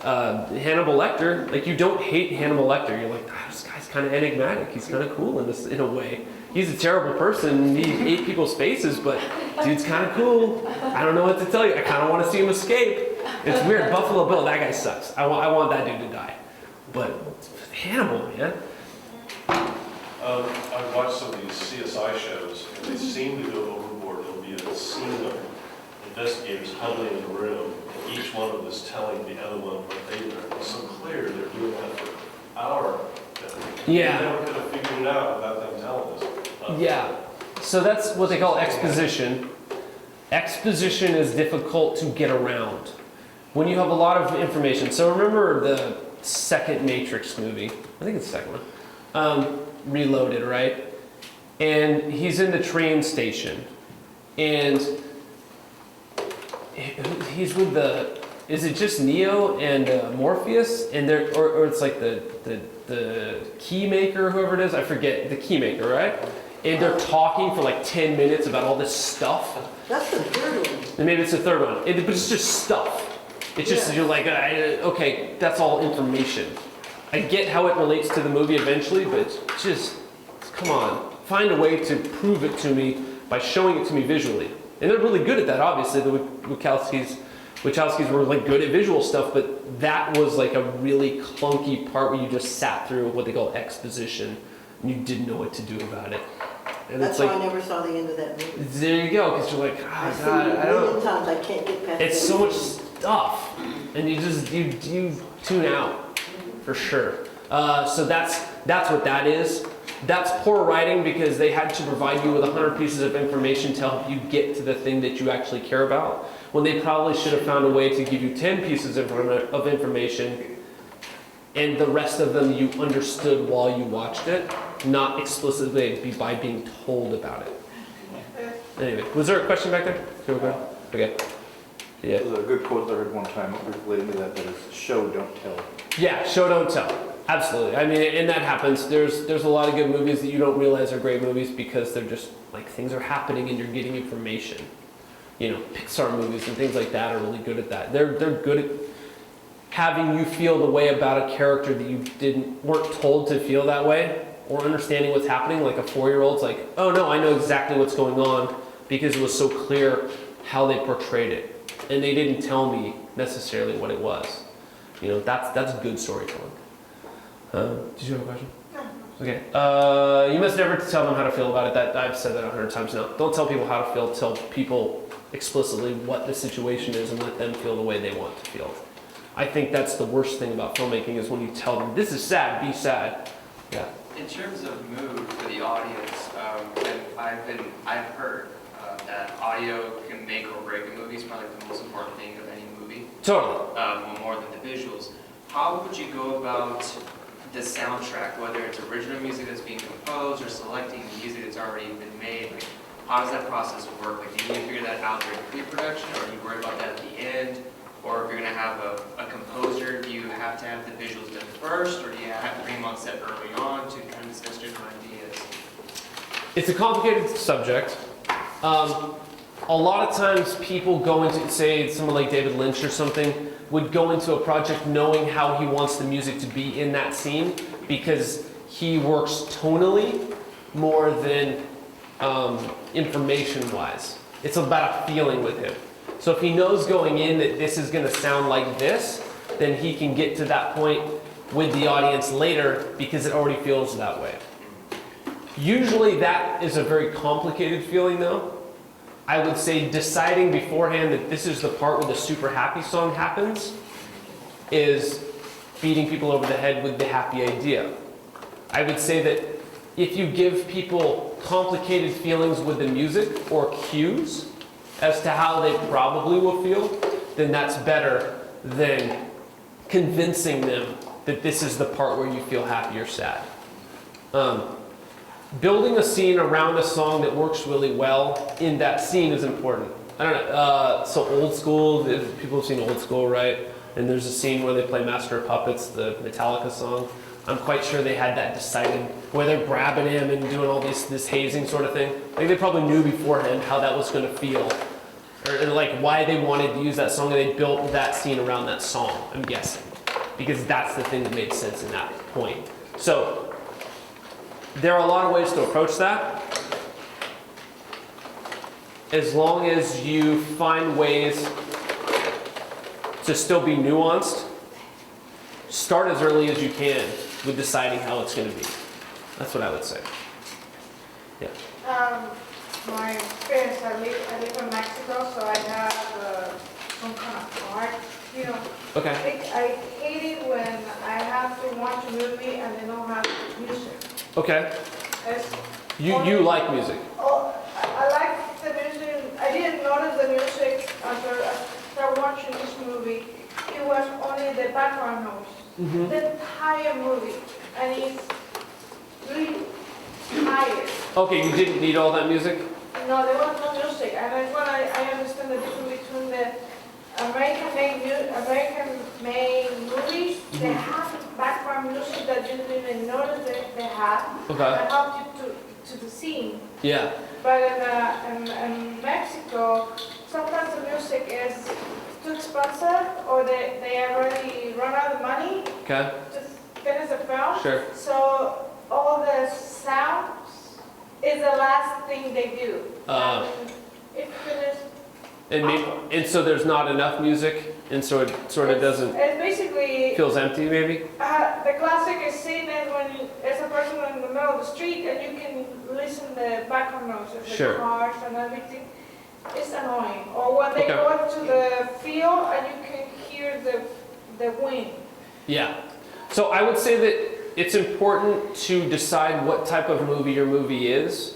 Hannibal Lecter. Like you don't hate Hannibal Lecter. You're like, this guy's kind of enigmatic. He's kind of cool in a way. He's a terrible person. He ate people's faces, but dude's kind of cool. I don't know what to tell you. I kind of want to see him escape. It's weird. Buffalo Bill, that guy sucks. I want that dude to die. But Hannibal, man. I've watched some of these CSI shows, and they seem to go overboard. There'll be a scene of investigators huddling in a room, and each one of them is telling the other one what they learned. It's so clear they're doing that for an hour. Yeah. We never could have figured it out without them telling us. Yeah. So that's what they call exposition. exposition is difficult to get around when you have a lot of information. So remember the second Matrix movie, I think it's the second one, Reloaded, right? And he's in the train station, and he's with is it just Neo and Morpheus? And they're, or it's like the key maker, whoever it is, I forget, the key maker, right? And they're talking for like 10 minutes about all this stuff. That's the third one. And maybe it's the third one. But it's just stuff. It's just, you're like, okay, that's all information. I get how it relates to the movie eventually, but just, come on. Find a way to prove it to me by showing it to me visually. And they're really good at that, obviously. The Wachowskis were like good at visual stuff, but that was like a really clunky part where you just sat through what they call exposition, and you didn't know what to do about it. And That's it's why like, I never saw the end of that movie. there you go, because you're like, I've oh seen God, it I a million don't. times, I can't get past It's that so much movie. stuff, and you tune out for sure. So that's what that is. That's poor writing because they had to provide you with 100 pieces of information to help you get to the thing that you actually care about, when they probably should have found a way to give you 10 pieces of information, and the rest of them you understood while you watched it, not explicitly by being told about it. Anyway, was there a question back there? Okay. Yeah. There's a good quote that I heard one time related to that is show, don't tell. Yeah, show, don't tell. Absolutely. I mean, and that happens. There's a lot of good movies that you don't realize are great movies because they're just like things are happening and you're getting information. You know, Pixar movies and things like that are really good at that. They're good at having you feel the way about a character that you weren't told to feel that way, or understanding what's happening. Like a 4-year-old's like, oh no, I know exactly what's going on because it was so clear how they portrayed it, and they didn't tell me necessarily what it was. You know, that's good storytelling. Did you have a question? No. Okay. You must never tell them how to feel about it. That I've said that 100 times now. Don't tell people how to feel. Tell people explicitly what the situation is and let them feel the way they want to feel. I think that's the worst thing about filmmaking is when you tell them, this is sad, be sad. Yeah. In terms of mood for the audience, I've heard that audio can make or break a movie. It's probably the most important thing of any movie. Totally. More than the visuals. How would you go about the soundtrack, whether it's original music that's being composed or selecting music that's already been made? Like, how does that process work? Like, do you figure that out during pre-production, or are you worried about that at the end? Or if you're going to have a composer, do you have to have the visuals done first, or do you have to bring them on set early on to kind of discuss different ideas? It's a complicated subject. A lot of times people go into, say, someone like David Lynch or something, would go into a project knowing how he wants the music to be in that scene because he works tonally more than information-wise. It's about a feeling with him. So if he knows going in that this is going to sound like this, then he can get to that point with the audience later because it already feels that way. Usually that is a very complicated feeling though. I would say deciding beforehand that this is the part where the super happy song happens is beating people over the head with the happy idea. I would say that if you give people complicated feelings with the music or cues as to how they probably will feel, then that's better than convincing them that this is the part where you feel happy or sad. Building a scene around a song that works really well in that scene is important. I don't know, so Old School, people have seen Old School, right? And there's a scene where they play Master of Puppets, the Metallica song. I'm quite sure they had that decided, where they're grabbing him and doing all this hazing sort of thing. I think they probably knew beforehand how that was going to feel, or like why they wanted to use that song, and they built that scene around that song, I'm guessing. Because that's the thing that made sense in that point. So, there are a lot of ways to approach that. As long as you find ways to still be nuanced, start as early as you can with deciding how it's going to be. That's what I would say. Yeah. My experience, I live in Mexico, so I have some kind of art, you know. Okay. I hate it when I have to watch a movie and they don't have music. Okay. It's You like music. Oh, I like the music. I didn't know noticed the music after I started watching this movie. It was only the background noise, the entire movie, and it's really tired. Okay, you didn't need all that music? No, there was no music, and that's when I understand the difference between the American-made movies. They have background music that you didn't even notice that they have. Okay. That helps you to the scene. Yeah. But in Mexico, sometimes the music is too expensive, or they already run out of money Okay. to finish the film. Sure. So all the sounds is the last thing they do. It finished. And so there's not enough music, and so it sort of doesn't, It's basically, feels empty maybe? the classic is seen as when there's a person in the middle of the street and you can listen the background noise of the Sure. cars and everything. It's annoying. Or when they Okay. go to the field and you can hear the wind. Yeah. So I would say that it's important to decide what type of movie your movie is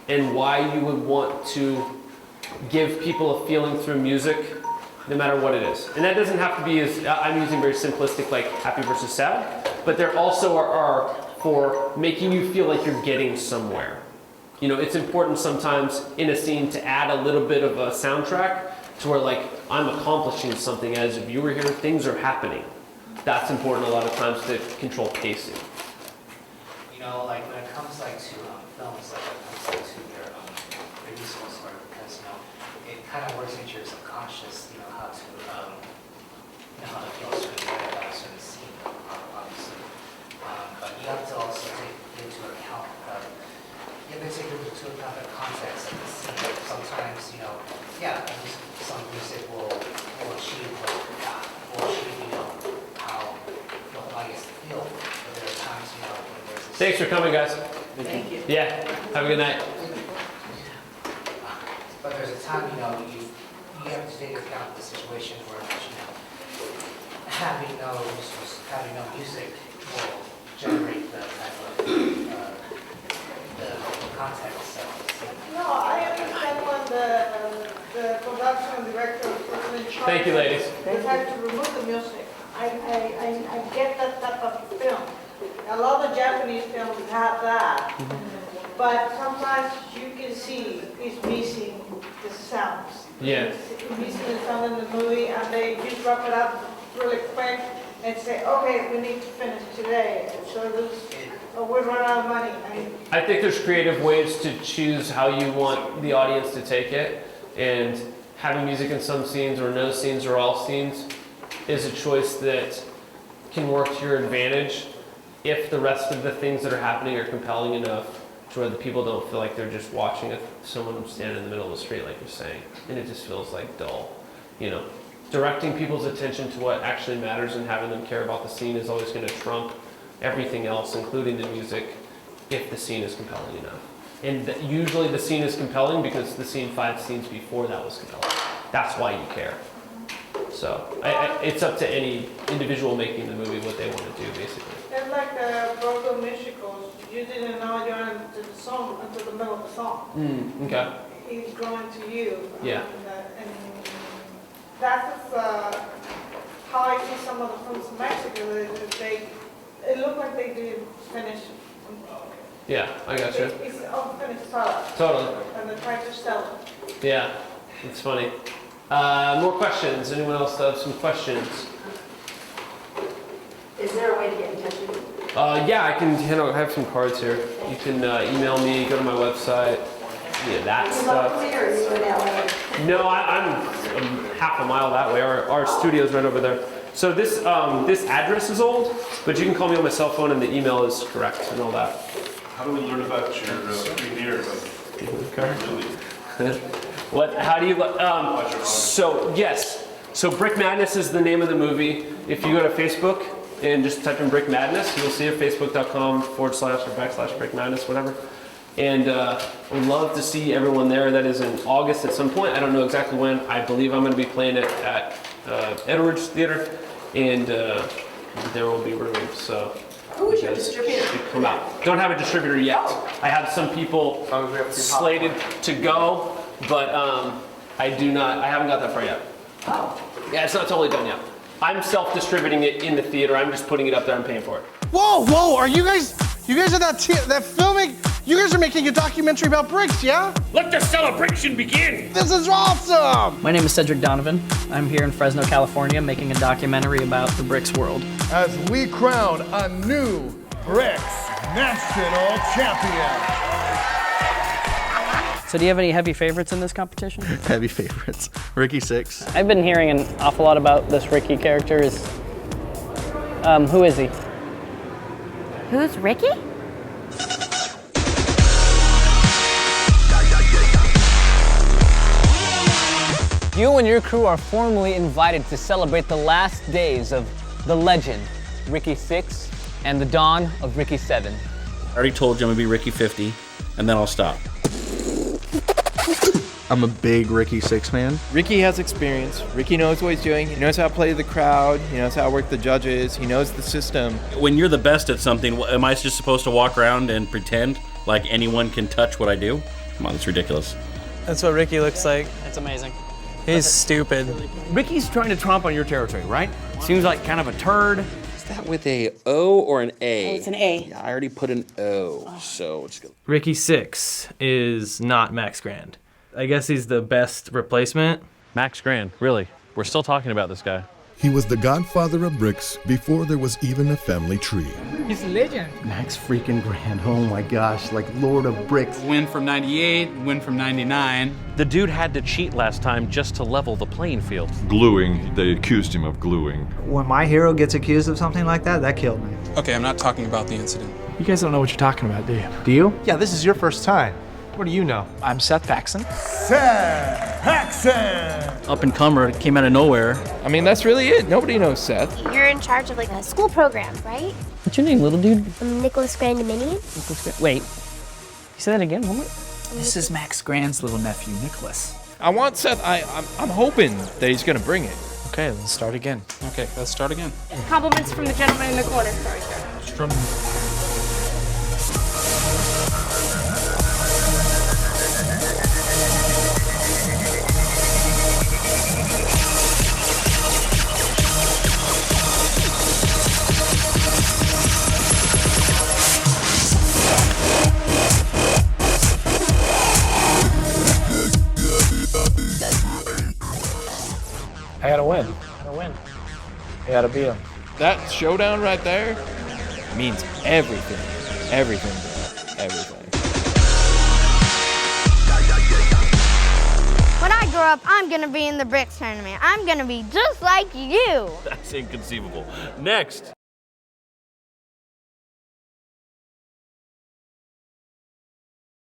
and why you would want to give people a feeling through music, no matter what it is. And that doesn't have to be as, I'm using very simplistic, like happy versus sad, but there also are for making you feel like you're getting somewhere. You know, it's important sometimes in a scene to add a little bit of a soundtrack to where like, I'm accomplishing something as a viewer here, things are happening. That's important a lot of times to control pacing. You know, like when it comes like to films, like when it comes like to their musical score, because it kind of works into your subconscious. How to how to feel a certain way about a certain scene, obviously. But you have to also take into account you have to take into account the context of the scene. Sometimes some music will achieve how the audience feel. But there are times when there's this. Thanks for coming, guys. Thank you. Yeah, have a good night. But there's a time, you have to take into account the situation where, having no music will generate the type of, the context of the scene. No, I understand when the production director was in charge. Thank you, ladies. They had to remove the music. I get that type of film. A lot of Japanese films have that. But sometimes you can see it's missing the sounds. Yeah. It's missing the sound in the movie, and they just wrap it up really quick and say, okay, we need to finish today. So we run out of money. I think there's creative ways to choose how you want the audience to take it, and having music in some scenes or no scenes or all scenes is a choice that can work to your advantage if the rest of the things that are happening are compelling enough to where the people don't feel like they're just watching someone stand in the middle of the street, like you're saying, and it just feels like dull. Directing people's attention to what actually matters and having them care about the scene is always going to trump everything else, including the music, if the scene is compelling enough. And usually the scene is compelling because the scene 5 scenes before that was compelling. That's why you care. So it's up to any individual making the movie what they want to do, basically. It's like the Broadway musicals. You didn't know you're into the song until the middle of the song. Okay. It's growing to you. Yeah. And that's how I see some of the films in Mexico. It looked like they didn't finish. Yeah, I got you. It's unfinished product. Totally. And they're trying to sell it. Yeah, it's funny. More questions? Anyone else have some questions? Is there a way to get in touch with you? Yeah, I have some cards here. You can email me, go to my website, that You stuff. locally or are you in LA? No, I'm half a mile that way. Our studio's right over there. So this address is old, but you can call me on my cell phone and the email is correct and all that. How do we learn about your premiere of Okay. What? How do you? So yes. So Brick Madness is the name of the movie. If you go to Facebook and just type in Brick Madness, you'll see it. Facebook.com/or/Brick Madness, whatever. And I would love to see everyone there. That is in August at some point. I don't know exactly when. I believe I'm going to be playing it at Edwards Theater, and there will be rooms. So. Who is your distributor? Come out. Don't have a distributor yet. I have some people slated to go, but I do not, I haven't got that far yet. Oh. Yeah, it's not totally done yet. I'm self-distributing it in the theater. I'm just putting it up there and paying for it. Whoa, are you guys are that filming? You guys are making a documentary about bricks, yeah? Let the celebration begin! This is awesome! My name is Cedric Donovan. I'm here in Fresno, California, making a documentary about the bricks world. As we crown a new bricks national champion. So do you have any heavy favorites in this competition? Heavy favorites. Ricky 6. I've been hearing an awful lot about this Ricky character. Who is he? Who's Ricky? You and your crew are formally invited to celebrate the last days of the legend, Ricky 6, and the dawn of Ricky 7. I already told you I'm gonna be Ricky 50, and then I'll stop. I'm a big Ricky 6 fan. Ricky has experience. Ricky knows what he's doing. He knows how to play the crowd. He knows how to work the judges. He knows the system. When you're the best at something, am I just supposed to walk around and pretend like anyone can touch what I do? Come on, that's ridiculous. That's what Ricky looks like. It's amazing. He's stupid. Ricky's trying to tromp on your territory, right? Seems like kind of a turd. Is that with a O or an A? Oh, it's an A. Yeah, I already put an O, so it's good. Ricky 6 is not Max Grand. I guess he's the best replacement. Max Grand, really? We're still talking about this guy. He was the godfather of bricks before there was even a family tree. He's a legend. Max freaking Grand, oh my gosh, like Lord of Bricks. Win from 98, win from 99. The dude had to cheat last time just to level the playing field. Gluing, they accused him of gluing. When my hero gets accused of something like that, that killed me. Okay, I'm not talking about the incident. You guys don't know what you're talking about, do you? Do you? Yeah, this is your first time. What do you know? I'm Seth Paxson. Seth Paxson! Up and comer, came out of nowhere. I mean, that's really it. Nobody knows Seth. You're in charge of like a school program, right? What's your name, little dude? I'm Nicholas Grandiminian. Wait. You say that again? One more? This is Max Grand's little nephew, Nicholas. I want Seth. I'm hoping that he's gonna bring it. Okay, let's start again. Okay, let's start again. Compliments from the gentleman in the corner. Sorry, sir. I gotta win. I gotta beat him. That showdown right there means everything. Everything. When I grow up, I'm gonna be in the bricks tournament. I'm gonna be just like you. That's inconceivable. Next.